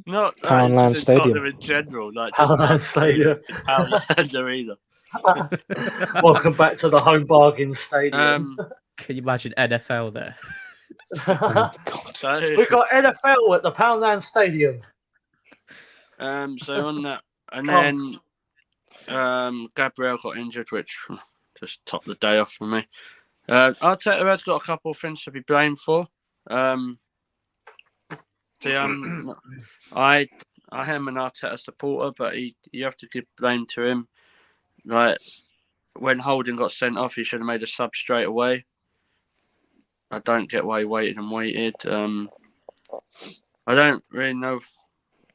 Not Poundland just Stadium. Tottenham in general, like just Poundland Stadium. Poundland Arena. Welcome back to the home bargain stadium. Can you imagine NFL there? Oh my God. So We've got NFL at the Poundland Stadium. so on that, and then Gabriel got injured, which just topped the day off for me. Arteta has got a couple of things to be blamed for. See, I am an Arteta supporter, but you have to give blame to him. Like when Holding got sent off, he should have made a sub straight away. I don't get why he waited and waited. I don't really know.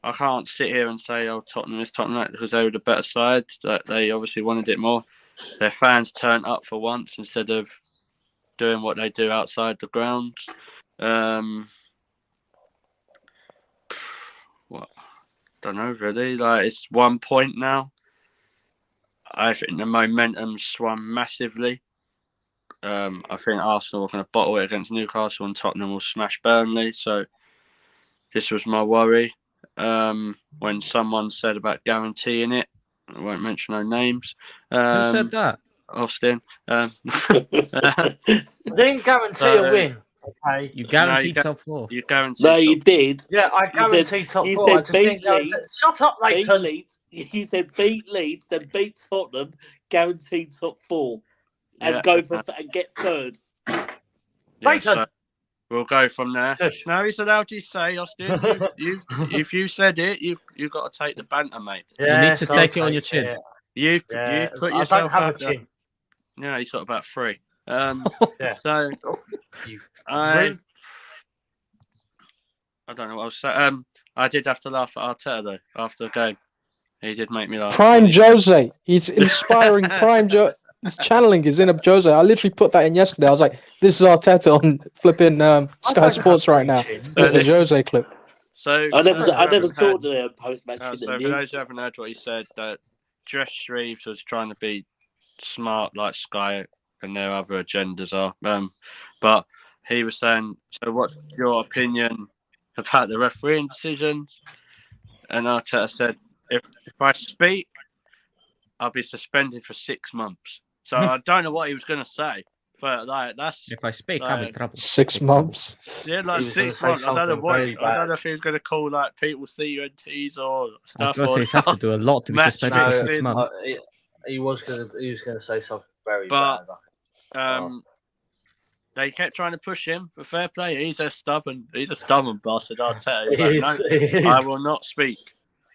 I can't sit here and say, "Oh, Tottenham is Tottenham," because they were the better side. That they obviously wanted it more. Their fans turned up for once instead of doing what they do outside the ground. What? Don't know really. Like, it's 1 point now. I think the momentum swung massively. I think Arsenal are going to bottle it against Newcastle and Tottenham will smash Burnley. So this was my worry. When someone said about guaranteeing it, I won't mention no names. Who said that? Austin. I didn't guarantee a win. Okay. You guaranteed top 4. You guaranteed. No, you did. Yeah, I guaranteed top 4. I just didn't guarantee. Shut up, Beat Leyton. Leeds. You said beat Leeds, then beat Tottenham, guaranteed top 4, and go for and get third. Yeah, so we'll go from there. Shush. No, he's allowed to say, Austin. You if you said it, you got to take the banter, mate. You need to take it on your chin. it. You put yourself I don't have out a there. chin. Yeah, he's got about 3. Yeah. So You I don't know what I was saying. I did have to laugh at Arteta though after the game. He did make me laugh. Prime Jose. He's inspiring Prime Jose. He's channeling his inner Jose. I literally put that in yesterday. I was like, this is Arteta on flipping Sky Sports right now. There's a Jose clip. So I never saw the post-match so for interviews. those who haven't heard what he said, that Jess Shreves was trying to be smart like Sky and their other agendas are. But he was saying, so what's your opinion about the refereeing decisions? And Arteta said, if I speak, I'll be suspended for 6 months. So I don't know what he was going to say, but that's If I speak, I'm in trouble. 6 months. yeah, like He was gonna 6 say months. I don't know something what. very I don't bad. know if he was going to call like people CUNTs or I was stuff. going to say he's have to do a lot to be Match suspended for no, 6 months. He was gonna say something very But, bad. They kept trying to push him, but fair play. He's a stubborn bastard. Arteta. He's like, no, I will not speak.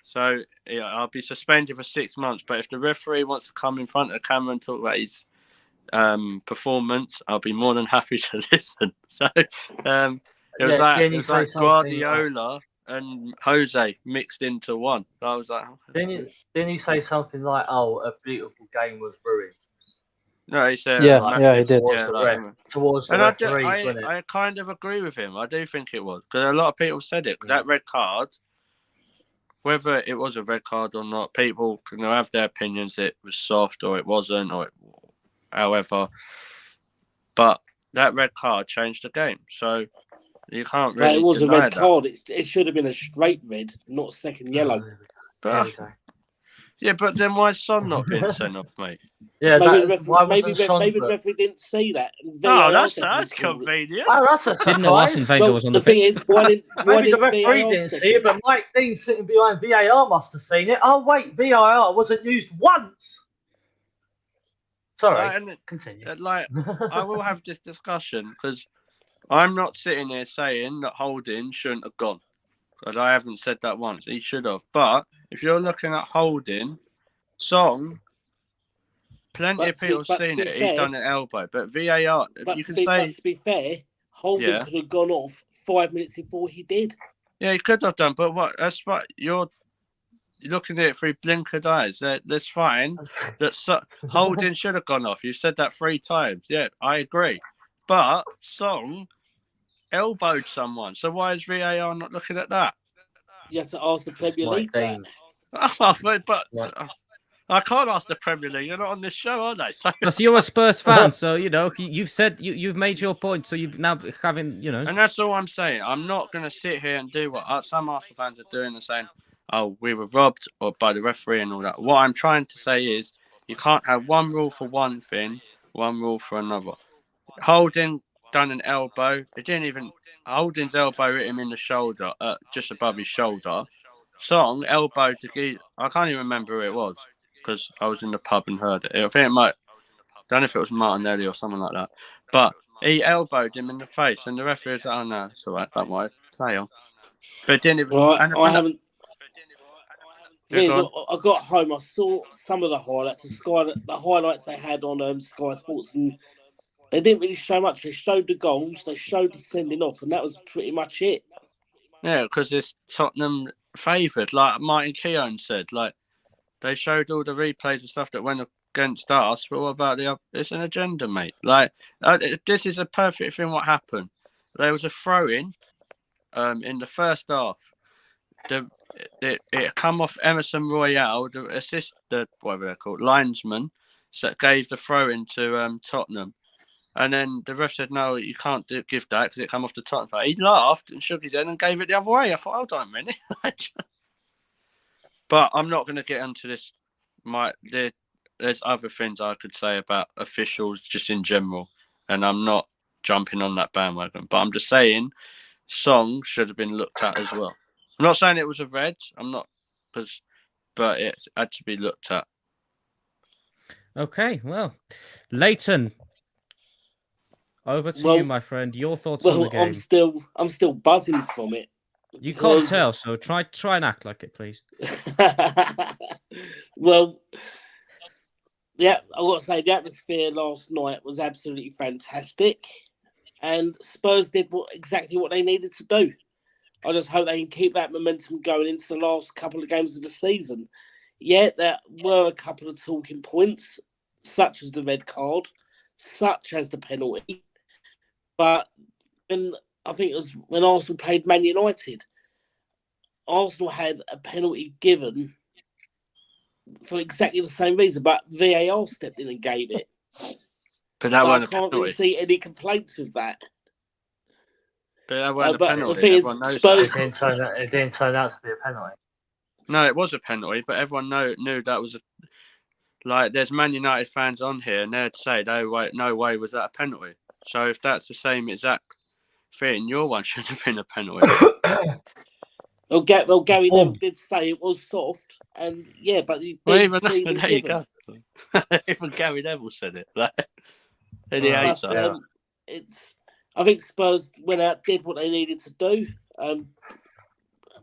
So yeah, I'll be suspended for 6 months. But if the referee wants to come in front of the camera and talk about his performance, I'll be more than happy to listen. So it was like Guardiola and Jose mixed into one. So I was like, Didn't he say something like, "Oh, a beautiful game was ruined"? no, he said, Yeah, he did. Towards the referees, wasn't it? I kind of agree with him. I do think it was because a lot of people said it. That red card, whether it was a red card or not, people can have their opinions. It was soft or it wasn't, or however. But that red card changed the game, so you can't really. But it was a deny red that. card. It should have been a straight red, not second yellow. But, yeah, but then why is Son not being sent off, mate? Yeah, Maybe maybe the referee didn't see that. Oh, that's convenient. Oh, that's a Didn't know Arsene surprise. Wenger was on the thing pitch. is, why Maybe the didn't referee VAR didn't step see it, in? but Mike Dean sitting behind VAR must have seen it. Oh wait, VAR wasn't used once. Sorry, continue. I will have this discussion because I'm not sitting here saying that Holding shouldn't have gone. But I haven't said that once. He should have. But if you're looking at Holding, Song, plenty of people have seen it. He's done an elbow. But VAR, you can say. But to be fair, Holding could have gone off 5 minutes before he did. Yeah, he could have done. But that's what you're looking at it through blinkered eyes. That's fine. Holding should have gone off. You said that 3 times. Yeah, I agree. But Song elbowed someone. So why is VAR not looking at that? You have to ask the Premier League that. But I can't ask the Premier League. You're not on this show, are they? So, Because you're a Spurs fan, so you've said you've made your point. So you've now having and that's all I'm saying. I'm not going to sit here and do what some Arsenal fans are doing and saying, "Oh, we were robbed," or by the referee and all that. What I'm trying to say is, you can't have one rule for one thing, one rule for another. Holding done an elbow. It didn't even. Holding's elbow hit him in the shoulder, just above his shoulder. Song elbowed the geezer. I can't even remember who it was because I was in the pub and heard it. I think it might. Don't know if it was Martinelli or someone like that. But he elbowed him in the face, and the referee was like, "Oh no, it's all right, don't worry, play on." But it didn't even. Well, I haven't. Yeah, I got home. I saw some of the highlights. The highlights they had on Sky Sports, and they didn't really show much. They showed the goals, they showed the sending off, and that was pretty much it. Yeah, because it's Tottenham favoured, like Martin Keown said. Like they showed all the replays and stuff that went against us, but what about the? It's an agenda, mate. Like this is a perfect thing. What happened? There was a throw-in, in the first half. It come off Emerson Royale, the whatever they're called, linesman, gave the throw in to Tottenham. And then the ref said, no, you can't give that because it came off the Tottenham player. He laughed and shook his head and gave it the other way. I thought, hold on a minute. But I'm not going to get into this. There's other things I could say about officials just in general. And I'm not jumping on that bandwagon. But I'm just saying, Song should have been looked at as well. I'm not saying it was a red. But it had to be looked at. Okay, well, Leyton, over to you, my friend. Your thoughts on the game? I'm still buzzing from it. You can't tell, so try and act like it, please. Well, yeah, I got to say the atmosphere last night was absolutely fantastic, and Spurs did exactly what they needed to do. I just hope they can keep that momentum going into the last couple of games of the season. Yeah, there were a couple of talking points, such as the red card, such as the penalty. But I think it was when Arsenal played Man United, Arsenal had a penalty given for exactly the same reason, but VAR stepped in and gave it. But that wasn't I can't really see any complaints with that. But that wasn't a penalty. The thing is, it didn't turn out to be a penalty. No, it was a penalty, but everyone knew that was there's Man United fans on here, and they'd say, no way was that a penalty. So if that's the same exact thing, your one should have been a penalty. Well, Gary Neville did say it was soft, and yeah, but he did there you go. Even Gary Neville said it. And he hates that. I think Spurs went out, did what they needed to do.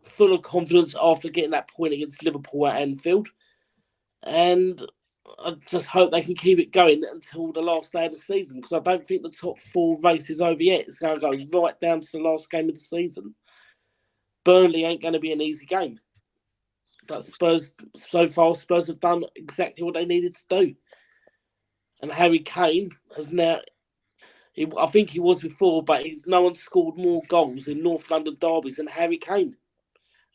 Full of confidence after getting that point against Liverpool at Anfield. And I just hope they can keep it going until the last day of the season, because I don't think the top 4 race is over yet. It's going to go right down to the last game of the season. Burnley ain't going to be an easy game. But Spurs have done exactly what they needed to do. And Harry Kane has now... I think he was before, but no one scored more goals in North London derbies than Harry Kane.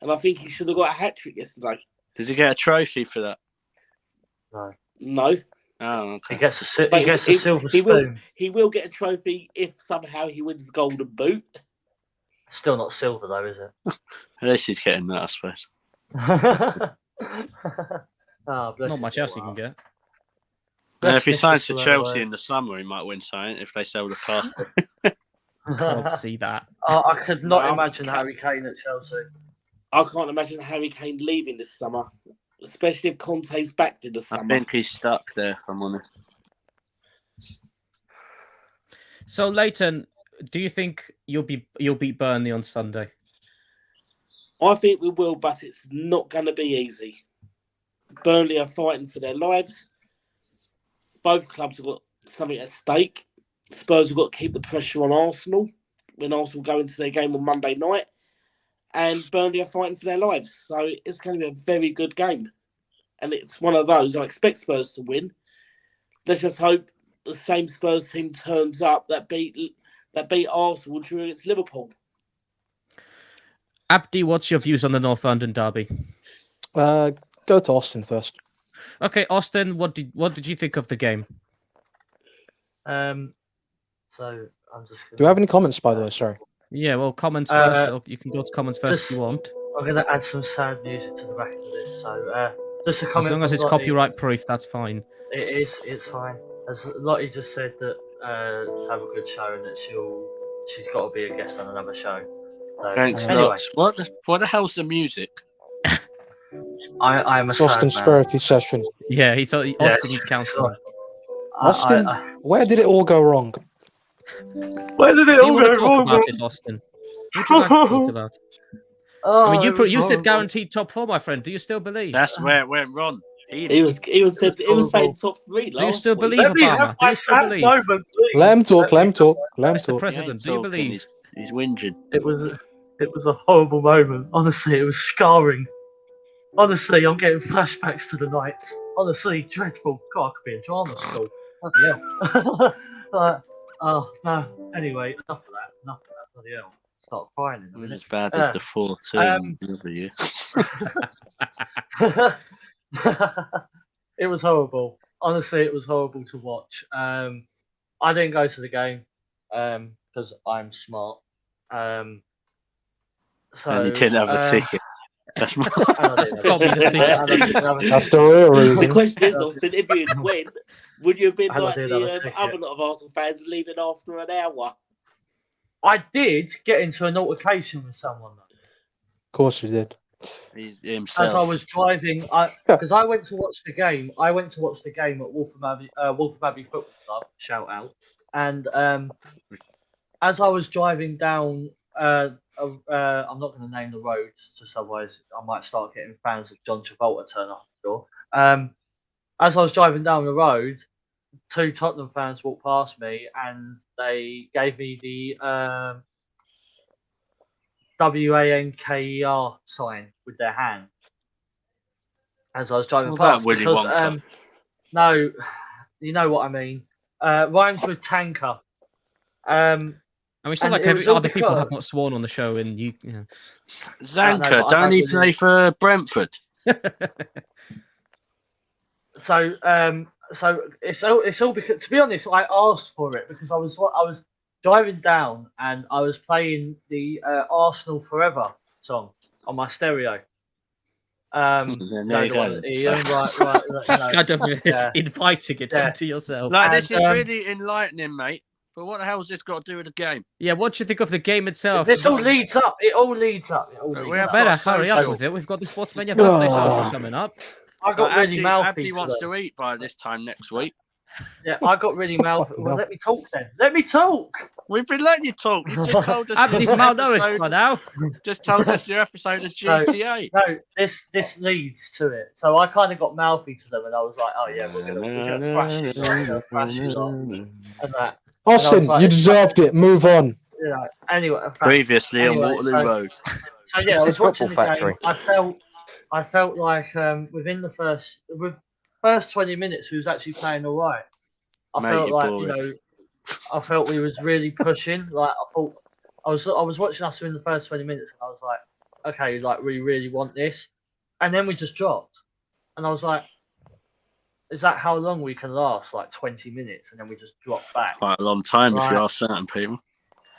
And I think he should have got a hat-trick yesterday. Did he get a trophy for that? No. Oh, okay. He gets a silver spoon. He will get a trophy if somehow he wins the Golden Boot. Still not silver, though, is it? At least he's getting that, I suppose. Not much else he can get. If he signs for Chelsea in the summer, he might win something if they sell the car. Can't see that. I could not imagine Harry Kane at Chelsea. I can't imagine Harry Kane leaving this summer, especially if Conte's back in the summer. I think he's stuck there, if I'm honest. So, Leyton, do you think you'll beat Burnley on Sunday? I think we will, but it's not going to be easy. Burnley are fighting for their lives. Both clubs have got something at stake. Spurs have got to keep the pressure on Arsenal when Arsenal go into their game on Monday night. And Burnley are fighting for their lives. So it's going to be a very good game. And it's one of those. I expect Spurs to win. Let's just hope the same Spurs team turns up that beat Arsenal during against Liverpool. Abdi, what's your views on the North London derby? Go to Austin first. Okay, Austin, what did you think of the game? So I'm just. Do you have any comments, by the way? Sorry. Yeah, well, comments first. You can go to comments first if you want. I'm going to add some sad music to the back of this. So just a comment. As long as it's copyright proof, that's fine. It is. It's fine. As Lottie just said that to have a good show and that she's got to be a guest on another show. So, Thanks, anyway, What the hell's the music? I'm a It's Austin's therapy session. Yeah, Austin needs counselling. Austin, where did it all go wrong? Where did it all go wrong? About it, Austin. What would you like to talk about? I mean, you said guaranteed top 4, my friend. Do you still believe? That's where it went wrong. He was saying top 3. Do you still believe, Obama? Do you still believe? Let him talk. Mr. President, do you believe? He's whinging. It was a horrible moment. Honestly, it was scarring. Honestly, I'm getting flashbacks to the night. Honestly, dreadful. God, I could be in drama school. Yeah. Oh no. Anyway, enough of that. Bloody hell. Start crying in a minute. As bad as the 4-2 the other year. It was horrible. Honestly, it was horrible to watch. I I didn't go to the game because I'm smart. So And he didn't have a ticket. That's and I didn't have a probably the ticket. thing. And I didn't have a That's the ticket. real The reason. question is, Austin, if you'd win, would you have been And I like did have a the ticket. other lot of Arsenal fans leaving after an hour? I did get into an altercation with someone though. Of course you did. He's As I himself. was driving, because I went to watch the game. I went to watch the game at Waltham Abbey Football Club. Shout out! And as I was driving down, I'm not going to name the roads, just otherwise I might start getting fans of John Travolta turn up at the door. As I was driving down the road, 2 Tottenham fans walked past me and they gave me the WANKER sign with their hand as I was driving What about past. Willy Because, Wonka? no, you know what I mean. Rhymes with tanker. I mean, it's not And like it was all other people have because- not sworn on the show, and you know. Zanka, but I don't he don't play really- for Brentford? So it's all because, to be honest, I asked for it because I was driving down and I was playing the Arsenal Forever song on my stereo. There you the go one then. that Ian, right, you know, Kind of yeah. inviting it Yeah. onto yourself. Like, this And, is really enlightening, mate. But what the hell has this got to do with the game? Yeah, what do you think of the game itself? This all Not- leads up. It all leads up. It all But leads we have up. Better got hurry up social. with it. We've got the Sportsmania birthday Oh. social coming up. I got really mouthy Abdi to wants them. to eat by this time next week. Yeah, I got really mouthy. Fucking Well, hell. let me talk then. Let me talk. We've been letting you talk. You just told us Abdi's your malnourished episode- by now. Just told us your episode of GTA. No, this leads to it. So I kind of got mouthy to them, and I was like, "Oh yeah, we're gonna thrash you, lot, we're gonna thrash you lot," and that. Austin, like, you it's deserved it. Move on. You know. Anyway, Previously Anyway, on Waterloo so- Road. so yeah, I It's was his watching the football game. factory. I felt like within the first 20 minutes, we was actually playing all right. I Mate, felt you're like boring. I felt we was really pushing. Like I thought, I was watching us in the first 20 minutes, and I was like, okay, like we really want this, and then we just dropped, and I was like, is that how long we can last? Like 20 minutes, and then we just drop back. Quite a long time if you Right. ask certain people.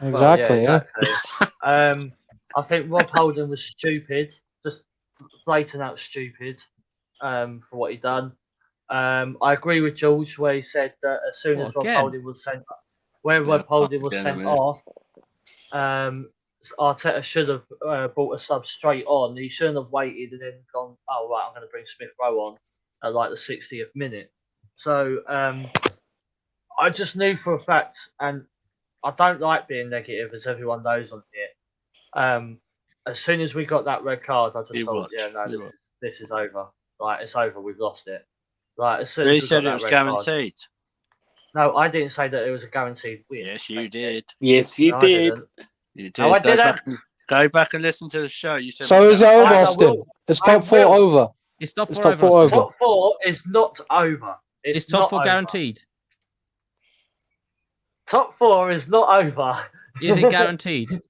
Exactly, yeah. Exactly. I think Rob Holding was stupid, just blatant out stupid, for what he done. I agree with George where he said that as soon as Rob Again? Holding was sent, where Yeah, Rob Holding was again, sent mate. off, Arteta should have brought a sub straight on. He shouldn't have waited and then gone, oh right, I'm going to bring Smith Rowe on at like the 60th minute. So I just knew for a fact, and I don't like being negative, as everyone knows on here. As soon as we got that red card, I just You thought, watch, yeah, no, you this is over. Like it's over. We've lost it. Like as soon They as we said got it that was red card. guaranteed. No, I didn't say that it was a guaranteed win. Yes, you did. Yes, you No, I did. didn't. You did. No, I didn't. Go back and listen to the show. You said So is it over, I Austin? will. Is I top 4 will. over? It's top It's four. top four Austin. over. Top 4 is not over. It's not top 4 over. guaranteed. Top 4 is not over. Is it guaranteed?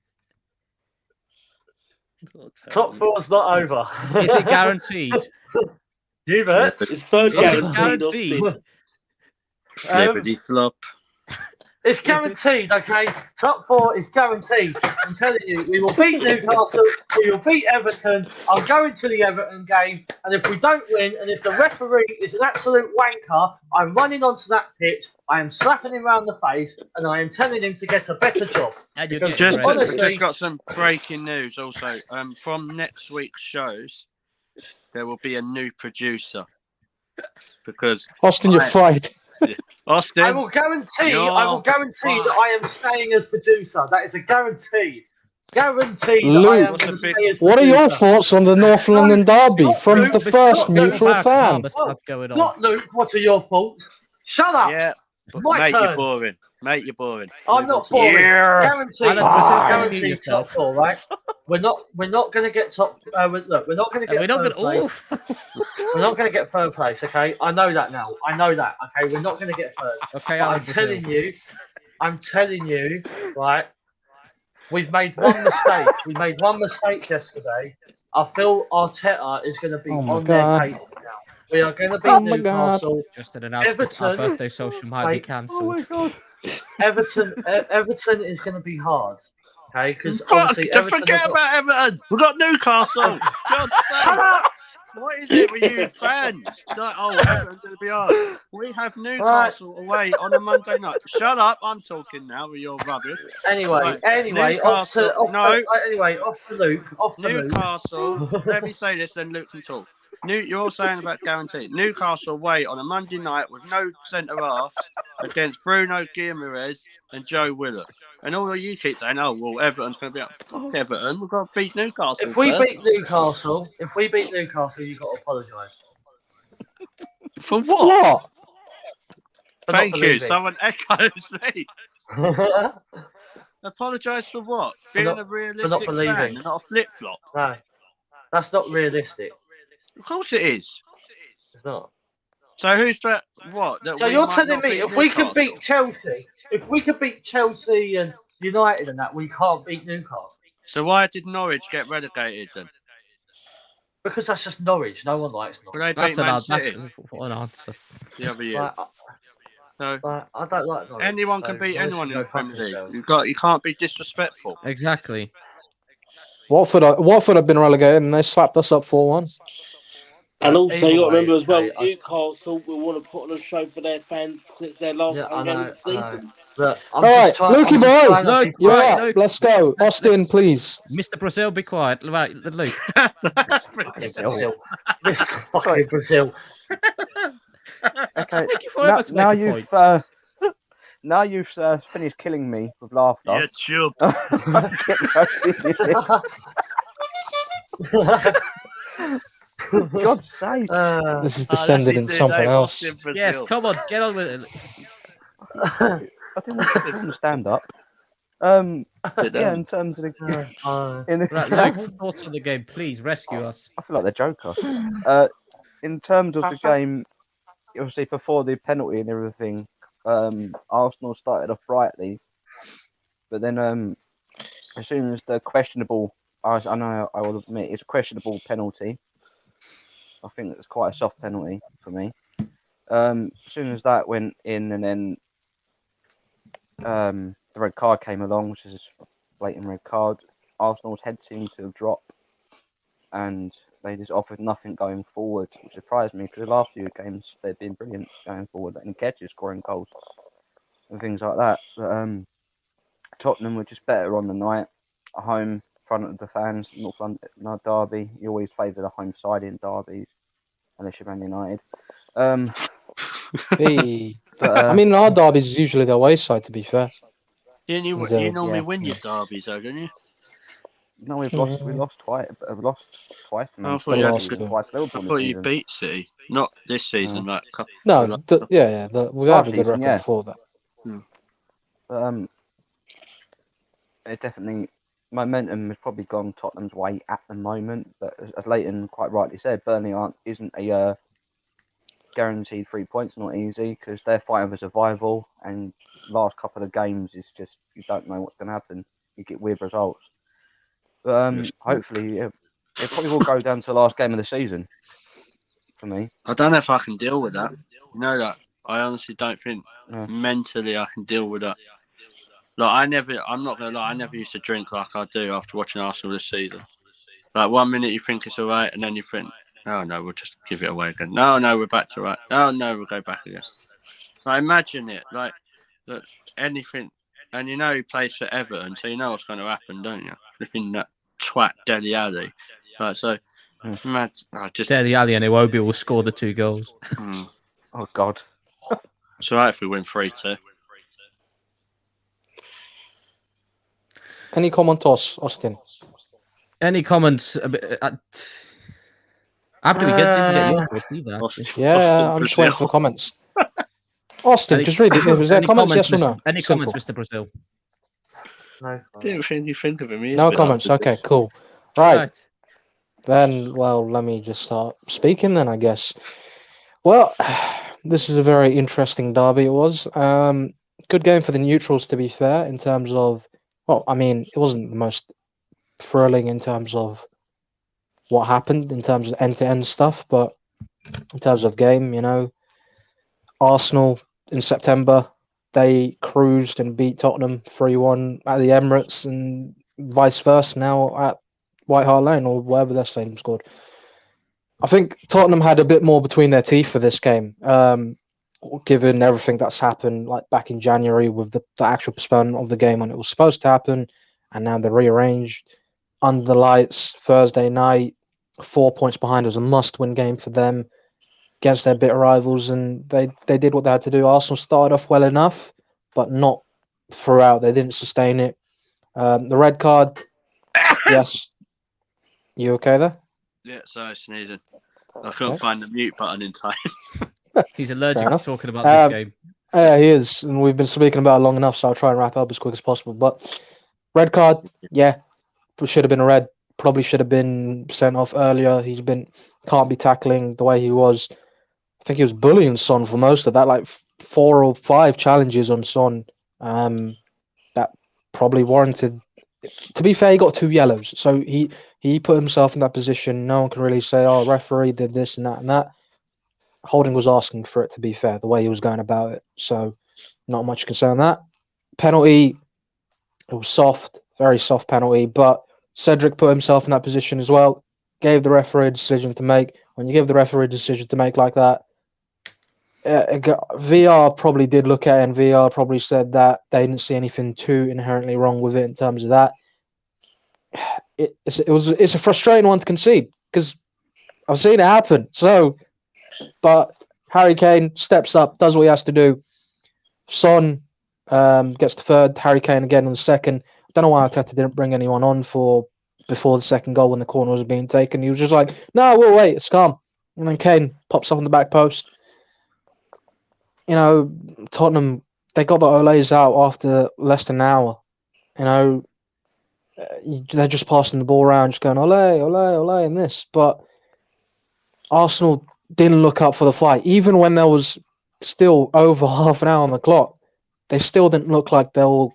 Top 4 is not over. Is it guaranteed? You bet. It's third Is it guaranteed, guaranteed? Austin. Celebrity flop. It's guaranteed, okay? Top 4 is guaranteed. I'm telling you, we will beat Newcastle, we will beat Everton. I'm going to the Everton game, and if we don't win, and if the referee is an absolute wanker, I'm running onto that pitch, I am slapping him around the face, and I am telling him to get a better job. And you're Because getting Just, ready. honestly- just got some breaking news also. From next week's shows, there will be a new producer. Because Austin, you're I- fried. Austin, I will guarantee You're that I am staying as producer. That is a guarantee. Guarantee that I Luke, am what's going the to big- stay as What are your producer. thoughts on the North London derby not from Luke, the it's first not Luke, neutral Back fan? harbour stuff going on. Not Luke, what are your thoughts? Shut up! yeah, but My mate, you're turn. boring. Mate, you're boring. I'm Move not on to- boring. Yeah. Guaranteed, Alan, Ah. guaranteed top yourself. 4, right? We're not going to get top. Look, we're not going to And get. we're not third going place. to. We're not going to get third place. Okay, I know that now. I know that. Okay, we're not going to get third. Okay, But Alan, I'm telling you, right? We've made one mistake. We made one mistake yesterday. I feel Arteta is going to be Oh my on God. their case now. We are going to beat Oh my God. Newcastle. just an announcement. Our Everton. birthday social might be Wait, cancelled. oh my God. Everton is going to be hard. Okay, because Fuck! obviously Don't Everton. forget about Everton. We've got Newcastle. God's sake. What is it with you fans? Like, oh, Everton's going to be hard. We have Newcastle away on a Monday night. Shut up! I'm talking now with your rubbish. Anyway, Right. off to Luke. Newcastle. Let me say this, then Luke can talk. You're saying about guaranteed. Newcastle away on a Monday night with no centre halves against Bruno Guimaraes and Joe Willock. And all of you keep saying, oh, well, Everton's going to be up. Fuck Everton. We've got to beat Newcastle If we first. beat Newcastle, you've got to apologise. For what? What? Thank you. Someone echoes me. Apologise for what? Being a realistic fan and not a flip-flop. No, that's not realistic. Of course it is. It's not. So who's that? What? That So we you're might telling not me beat if we Newcastle? could beat Chelsea and United and that, we can't beat Newcastle? So why did Norwich get relegated then? Because that's just Norwich. No one likes Norwich. Well, they beat Man City What an answer. the other year. So I don't like Norwich. anyone can beat anyone in the Premier League. You can't be disrespectful. Exactly. Watford have been relegated and they slapped us up 4-1. And also, you got to remember as well, okay, Newcastle will want to put on a show for their fans because it's their last home game of the season. Look, All right, Lukey boy, Luke, you're right, up. Luke. Let's go. Austin, please. Mr. Brazil, be quiet. Right, Luke. Brazil. Mr. fucking Brazil. Okay. Thank you forever to Now make a you've point. now you've finished killing me with laughter. Yeah, sure. God's sake. This is descended into something else. Yes, come on, get on with it. I didn't want to stand up. Yeah, in terms of the Right, Luke, thoughts on the game, please rescue us. I feel like the Joker. In terms of the game, obviously before the penalty and everything, Arsenal started off brightly, but then as soon as the questionable, I know I will admit it's a questionable penalty. I think it's quite a soft penalty for me. As soon as that went in, and then the red card came along, which is a blatant red card, Arsenal's head seemed to have dropped, and they just offered nothing going forward, which surprised me because the last few games they've been brilliant going forward, and Nketiah scoring goals and things like that. But Tottenham were just better on the night at home, in front of the fans. North London derby, you always favour the home side in derbies, unless you're Man United. I mean, our derbies is usually the away side, to be fair. You normally win your derbies, though, don't you? No, we lost twice. We've lost twice. I thought you had good. Twice I thought you beat City, not this season. Like no, we've had a good record before that. But it definitely momentum has probably gone Tottenham's way at the moment. But as Leyton quite rightly said, Burnley isn't a guaranteed 3 points. Not easy because they're fighting for survival, and last couple of games is just you don't know what's going to happen. You get weird results. But hopefully it probably will go down to the last game of the season for me. I don't know if I can deal with that. You know that I honestly don't think mentally I can deal with that. Like I'm not gonna lie, I never used to drink like I do after watching Arsenal this season. Like 1 minute you think it's alright, and then you think, oh no, we'll just give it away again. No, we're back to right. Oh no, we'll go back again. Like, imagine it, like anything, and you know he plays for Everton, so you know what's going to happen, don't you? Flipping that twat Dele Alli. Like, so, Dele Alli and Iwobi will score the 2 goals. Oh God. It's alright if we win 3-2. Any comment, Austin? Any comments? After we get your thoughts either. Yeah, I'm just waiting for comments. Austin, just read it. Is there comments, yes or no? Any comments, Mr. Brazil? No. Didn't think you think of him. No comments. Okay, cool. Right. Then, well, let me just start speaking then, I guess. Well, this is a very interesting derby. It was. Good game for the neutrals, to be fair, in terms of, well, I mean, it wasn't the most thrilling in terms of what happened, in terms of end-to-end stuff, but in terms of game, you know, Arsenal in September they cruised and beat Tottenham 3-1 at the Emirates, and vice versa now at White Hart Lane or whatever their stadium's called. I think Tottenham had a bit more between their teeth for this game, given everything that's happened, like back in January with the actual postponement of the game when it was supposed to happen, and now they're rearranged under the lights Thursday night. 4 points behind was a must-win game for them against their bitter rivals, and they did what they had to do. Arsenal started off well enough, but not throughout. They didn't sustain it. The red card, yes. You okay there? Yeah, so I sneezed. I couldn't find the mute button in time. He's allergic Fair to enough. talking about this game. Yeah, he is, and we've been speaking about it long enough, so I'll try and wrap up as quick as possible. But red card, yeah, should have been a red. Probably should have been sent off earlier. Can't be tackling the way he was. I think he was bullying Son for most of that, like 4 or 5 challenges on Son. That probably warranted. To be fair, he got 2 yellows, so he put himself in that position. No one can really say, "Oh, referee did this and that and that." Holding was asking for it, to be fair, the way he was going about it. So, not much concern on that. Penalty, it was soft, very soft penalty, but Cedric put himself in that position as well. Gave the referee a decision to make. When you give the referee a decision to make like that, VR probably did look at it, and VR probably said that they didn't see anything too inherently wrong with it in terms of that. It's a frustrating one to concede because I've seen it happen. So, but Harry Kane steps up, does what he has to do. Son gets the third. Harry Kane again on the second. I don't know why Arteta didn't bring anyone on before the second goal when the corner was being taken. He was just like, "No, we'll wait. It's calm." And then Kane pops up on the back post. You know, Tottenham, they got the Olays out after less than an hour. You know, they're just passing the ball around, just going, Ole, Ole, Ole, and this. But Arsenal didn't look up for the fight. Even when there was still over half an hour on the clock, they still didn't look like they were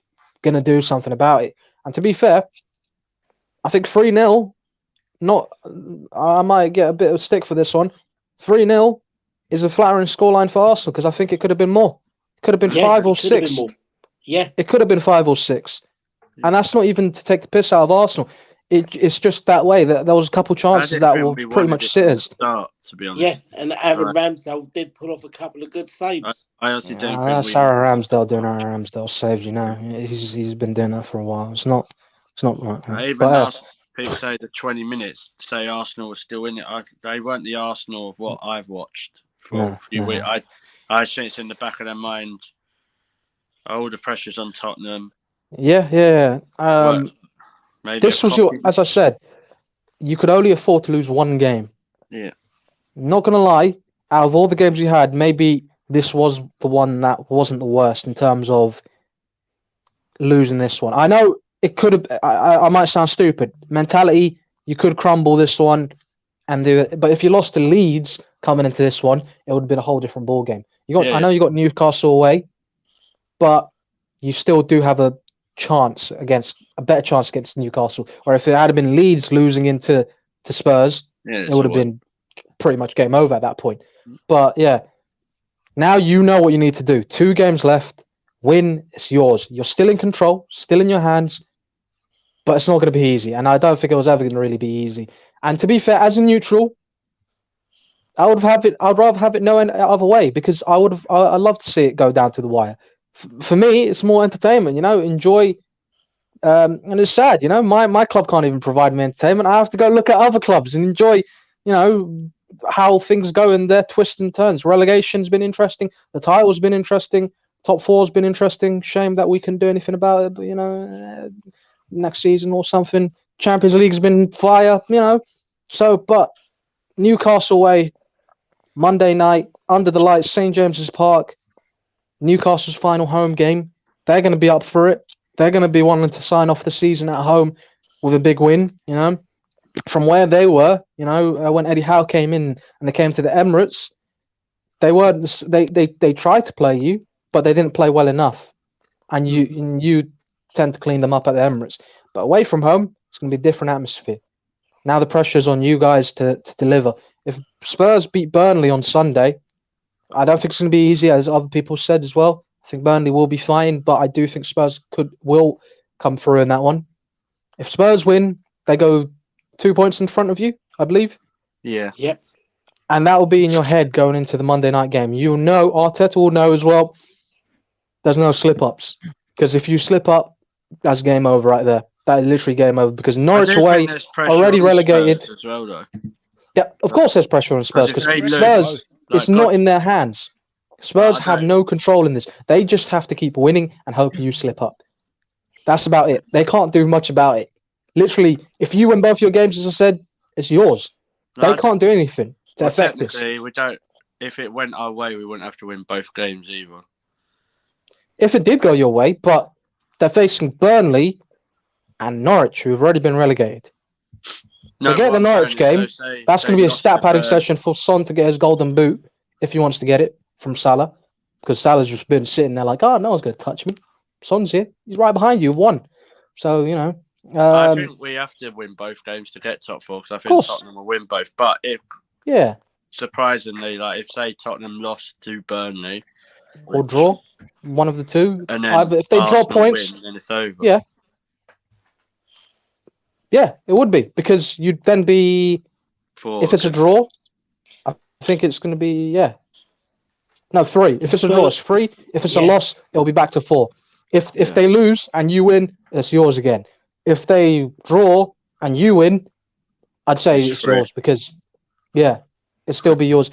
going to do something about it. And to be fair, I think 3-0, I might get a bit of stick for this one. 3-0 is a flattering scoreline for Arsenal because I think it could have been more. It could have been 5 or 6. Yeah. It could have been 5 or 6. And that's not even to take the piss out of Arsenal. It's just that way. That there was a couple chances that were pretty much sitters. Start, to be honest. Yeah, and Aaron Ramsdale did pull off a couple of good saves. I honestly don't think Aaron Ramsdale doing Aaron Ramsdale saves, you know. He's been doing that for a while. It's not right. People say the 20 minutes, say Arsenal was still in it. They weren't the Arsenal of what I've watched for a few weeks. I think it's in the back of their mind. All the pressure's on Tottenham. Yeah. This was as I said, you could only afford to lose one game. Yeah. Not gonna lie, out of all the games you had, maybe this was the one that wasn't the worst in terms of losing this one. I know it could have. I might sound stupid. Mentality, you could crumble this one and do it. But if you lost to Leeds coming into this one, it would have been a whole different ball game. I know you got Newcastle away, but you still do have a better chance against Newcastle. Or if it had been Leeds losing into Spurs, it would have been pretty much game over at that point. But yeah, now you know what you need to do. 2 games left. Win, it's yours. You're still in control, still in your hands, but it's not going to be easy. And I don't think it was ever going to really be easy. And to be fair, as a neutral, I'd rather have it no other way because I'd love to see it go down to the wire. For me, it's more entertainment, you know, enjoy. And it's sad, you know, my club can't even provide me entertainment. I have to go look at other clubs and enjoy, you know, how things go in their twists and turns. Relegation's been interesting. The title's been interesting. Top 4's been interesting. Shame that we couldn't do anything about it, but, you know, next season or something. Champions League's been fire, you know. So, but Newcastle away, Monday night, under the lights, St. James's Park. Newcastle's final home game. They're going to be up for it. They're going to be wanting to sign off the season at home with a big win, you know. From where they were, you know, when Eddie Howe came in and they came to the Emirates, they tried to play you, but they didn't play well enough. And you tend to clean them up at the Emirates. But away from home, it's going to be a different atmosphere. Now the pressure's on you guys to deliver. If Spurs beat Burnley on Sunday, I don't think it's going to be easy, as other people said as well. I think Burnley will be fine, but I do think Spurs will come through in that one. If Spurs win, they go 2 points in front of you, I believe. Yeah. Yep. And that will be in your head going into the Monday night game. You'll know, Arteta will know as well, there's no slip-ups. Because if you slip up, that's game over right there. That is literally game over. Because Norwich away, already relegated. As well, though. Yeah, of course there's pressure on Spurs. Because if they Spurs, lose, it's like, not in their hands. Spurs I have don't- no control in this. They just have to keep winning and hope you slip up. That's about it. They can't do much about it. Literally, if you win both your games, as I said, it's yours. They can't do anything to affect this. Technically, we don't. If it went our way, we wouldn't have to win both games either. If it did go your way, but they're facing Burnley and Norwich, who have already been relegated. Forget the Norwich game. That's going to be a stat padding session for Son to get his golden boot if he wants to get it from Salah. Because Salah's just been sitting there like, oh, no one's going to touch me. Son's here. He's right behind you. Won. So, you know. I think we have to win both games to get top four because I think Tottenham will win both. But if surprisingly, like if say Tottenham lost to Burnley or draw one of the two, and then if they draw points, then it's over. Yeah, it would be because you'd then be if it's a draw. I think it's going to be 3. If it's a draw, it's 3. If it's a loss, it'll be back to 4. If they lose and you win, it's yours again. If they draw and you win, I'd say it's yours because, it'll still be yours.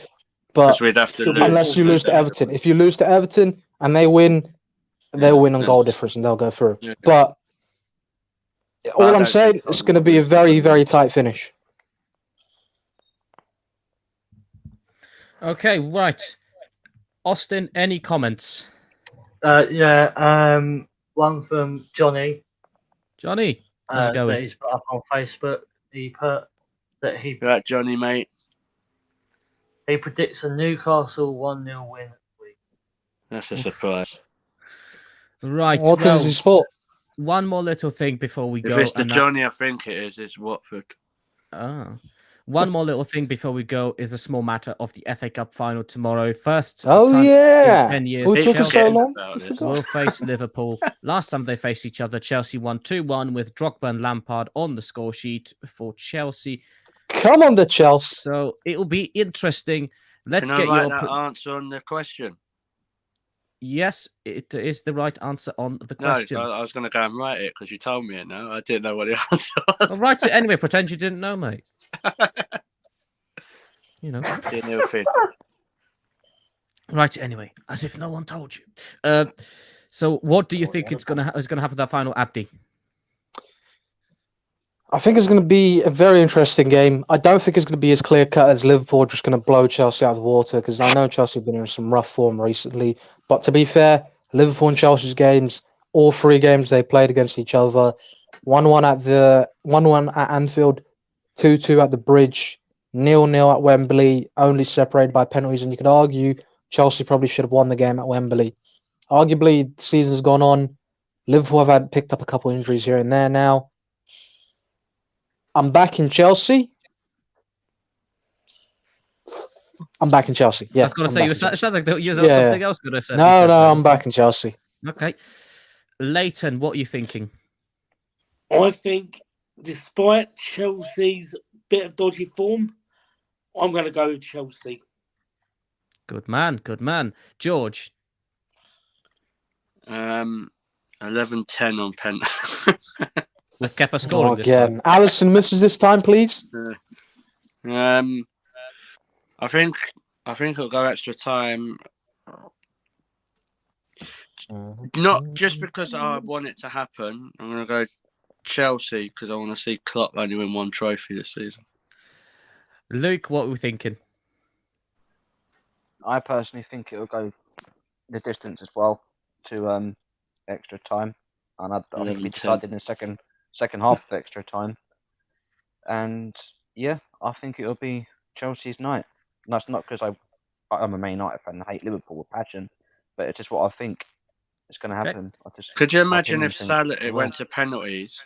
But we'd have to unless you lose to Everton. If you lose to Everton and they win, they'll win on goal difference and they'll go through. Yeah. But all I'm saying, it's going to be a very, very tight finish. Okay, right. Austin, any comments? One from Johnny. Johnny, how's it going? That he's put up on Facebook. He put that he. Right, Johnny, mate. He predicts a Newcastle 1-0 win. That's a surprise. Right. What is his fault? One more little thing before we go. If it's the Johnny I think it is, it's Watford. One more little thing before we go is a small matter of the FA Cup final tomorrow. First time in 10 years. We took so long. Will face Liverpool. Last time they faced each other, Chelsea won 2-1 with Drogba and Lampard on the score sheet for Chelsea. Come on, the Chelsea. So it'll be interesting. Let's Can get I your that answer on the question. Yes, it is the right answer on the question. No, I was going to go and write it because you told me it now. I didn't know what the answer was. Well, write it anyway. Pretend you didn't know, mate. You know. Write it anyway, as if no one told you. So, what do you think is going to happen to that final, Abdi? I think it's going to be a very interesting game. I don't think it's going to be as clear cut as Liverpool just going to blow Chelsea out of the water because I know Chelsea have been in some rough form recently. But to be fair, Liverpool and Chelsea's games, all 3 games they played against each other, 1-1 at Anfield, 2-2 at the Bridge, 0-0 at Wembley, only separated by penalties. And you could argue Chelsea probably should have won the game at Wembley. Arguably, the season's gone on. Liverpool have picked up a couple of injuries here and there now. I'm back in Chelsea. I'm back in Chelsea. Yeah, I was going to say, you sound like you had something else going to say. No, I'm back in Chelsea. Okay. Leyton, what are you thinking? I think, despite Chelsea's bit of dodgy form, I'm going to go with Chelsea. Good man, good man. George? 11-10 on pen. With Kepa scoring again. Alisson misses this time, please. I think it'll go extra time. Not just because I want it to happen. I'm going to go Chelsea because I want to see Klopp only win 1 trophy this season. Luke, what are we thinking? I personally think it'll go the distance as well to extra time, and I think it'll be decided in the second half of extra time. And I think it'll be Chelsea's night. And that's not because I'm a Man United fan and I hate Liverpool with passion, but it's just what I think is going to happen. Could you imagine if Salah went to penalties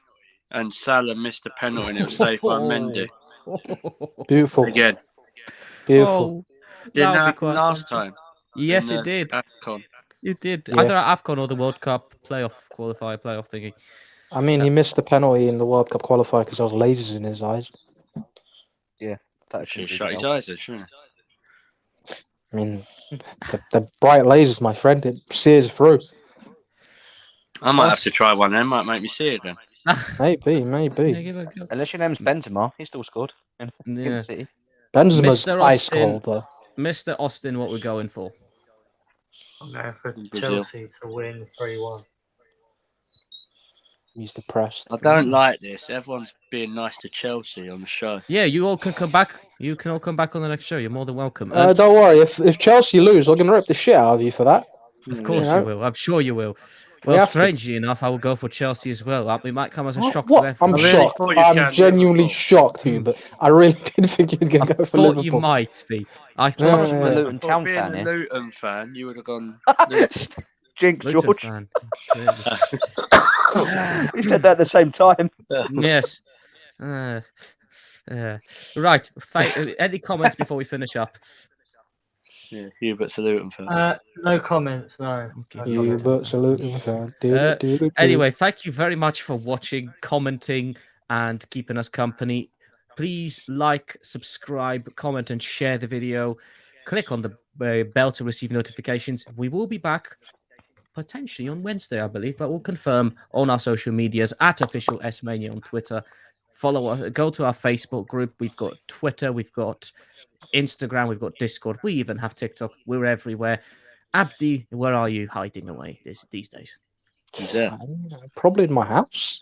and Salah missed a penalty and it was saved by Mendy? Beautiful. Again. Beautiful. Didn't that happen last time? Yes, it did. AFCON. You did. Yeah. Either AFCON or the World Cup playoff thingy. I mean, he missed the penalty in the World Cup qualifier because there was lasers in his eyes. That Should could have shut his eyes, then, shouldn't I mean, the bright lasers, my friend, it sears through. I might have to try one then. Might make me see it again. Maybe. Yeah, give it a go. Unless your name's Benzema, he still scored in Yeah. the City. Benzema's Mr. ice Austin. cold, though. Mr. Austin, what we're going for? I'm going for Brazil. Chelsea to win 3-1. He's depressed. I don't like this. Everyone's being nice to Chelsea on the show. Yeah, you all can come back. You can all come back on the next show. You're more than welcome. Don't worry. If Chelsea lose, we're gonna rip the shit out of you for that. Of course Yeah. you will. I'm sure you will. We Well, have to. strangely enough, I will go for Chelsea as well. It might come as a shock What? to I'm everyone. really shocked. thought you was I'm going genuinely Liverpool. shocked to you, but I really did think you were going I to go for thought Liverpool. you might be. I Yeah, thought I'm you a were. Luton Town being fan a here. Luton fan, you would have gone. Jinx, Luton George. fan. We said that at the same time. Yes. Right. Any comments before we finish up? Yeah, Hubert's a Luton fan. No comments, no. Okay. You but saluting fan. Anyway, thank you very much for watching, commenting, and keeping us company. Please like, subscribe, comment, and share the video. Click on the bell to receive notifications. We will be back potentially on Wednesday, I believe, but we'll confirm on our social medias at official SMania on Twitter. Follow us, go to our Facebook group. We've got Twitter, we've got Instagram, we've got Discord, we even have TikTok. We're everywhere. Abdi, where are you hiding away these days? Who's there? Probably in my house.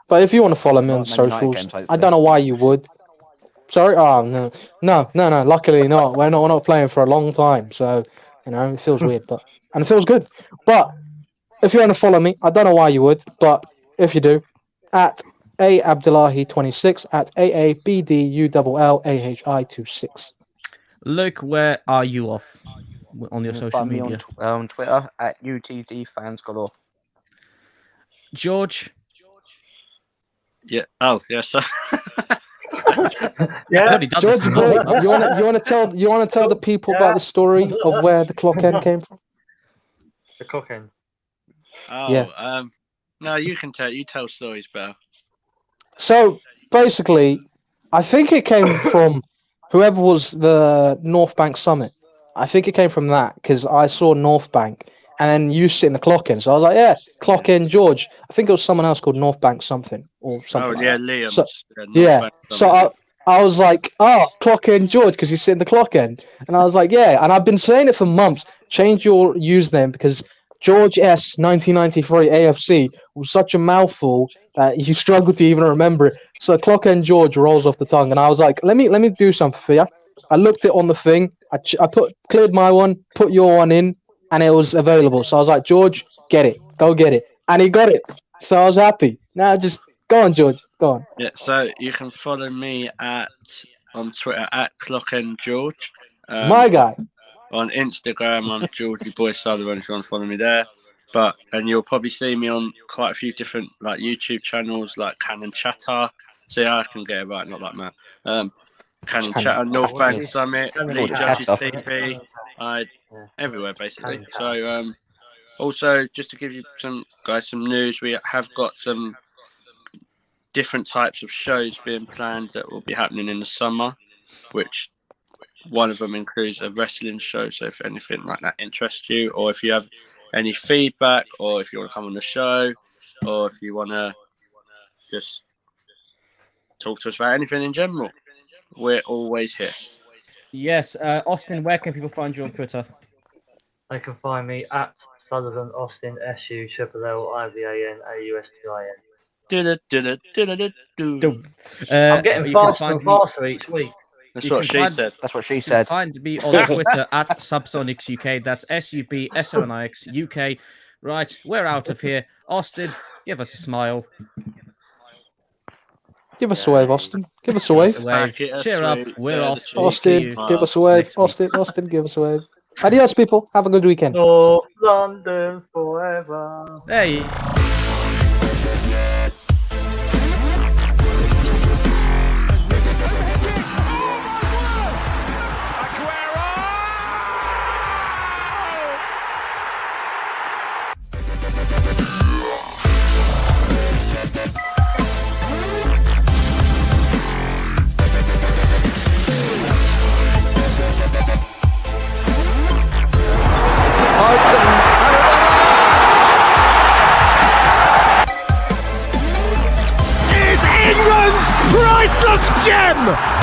But if you want to follow me on Man United socials, games, I hopefully. don't know why you would. Sorry. Oh no. Luckily not. We're not playing for a long time, so it feels weird, and it feels good. But if you want to follow me, I don't know why you would, but if you do, at Abdullahi26 at AABDULLAHI26. Luke, where are you off on your You can social find me media? on Twitter at UTD fans galore. George? Yeah. Oh, yes. Sir. Yeah, Already done George, this you multiple times. want to tell the people about the story of where the clock end came from? the cooking. Oh, Yeah. no, you can tell. You tell stories better. So basically, I think it came from whoever was the North Bank Summit. I think it came from that because I saw North Bank and then you sit in the clock end. So I was like, yeah, clock end George. I think it was someone else called North Bank something or something. Oh, like yeah, that. Liam. So- North yeah. Bank So Summit. I was like, oh, clock end George, because you sit in the clock end. And I was like, yeah. And I've been saying it for months. Change your username because George S 1993 AFC was such a mouthful that you struggle to even remember it. So clock end George rolls off the tongue. And I was like, let me do something for you. I looked it on the thing. I cleared my one, put your one in, and it was available. So I was like, George, get it. Go get it. And he got it. So I was happy. Now just go on, George. Go on. Yeah, so you can follow me on Twitter at ClockendGeorge. My guy. On Instagram, I'm Georgie Boy Sullivan if you want to follow me there. And you'll probably see me on quite a few different like YouTube channels like Cannon Chatter. See, I can get it right, not like Matt. Cannon Chatter, North Bank Summit, Lee Judges TV, everywhere basically. So also just to give you some news, we have got some different types of shows being planned that will be happening in the summer, which one of them includes a wrestling show. So if anything like that interests you, or if you have any feedback, or if you want to come on the show, or if you want to just talk to us about anything in general, we're always here. Yes, Austin, where can people find you on Twitter? They can find me at Sullivan Austin SULLIVANAUSTIN. I'm I'm getting faster and faster each week. That's You what can she find- said. That's what she You can said. find me on Twitter at Subsonics UK. That's SUBSONIX UK. Right, we're out of here. Austin, give us a smile. Give us a wave, Austin. Give us a wave. Give us a wave. Back it up, Cheer up. sweet, We're say off. the We'll see Austin, you give us a wave. next week. Austin, give us a wave. Adios, people. Have a good weekend. North London forever. Hey. priceless gem!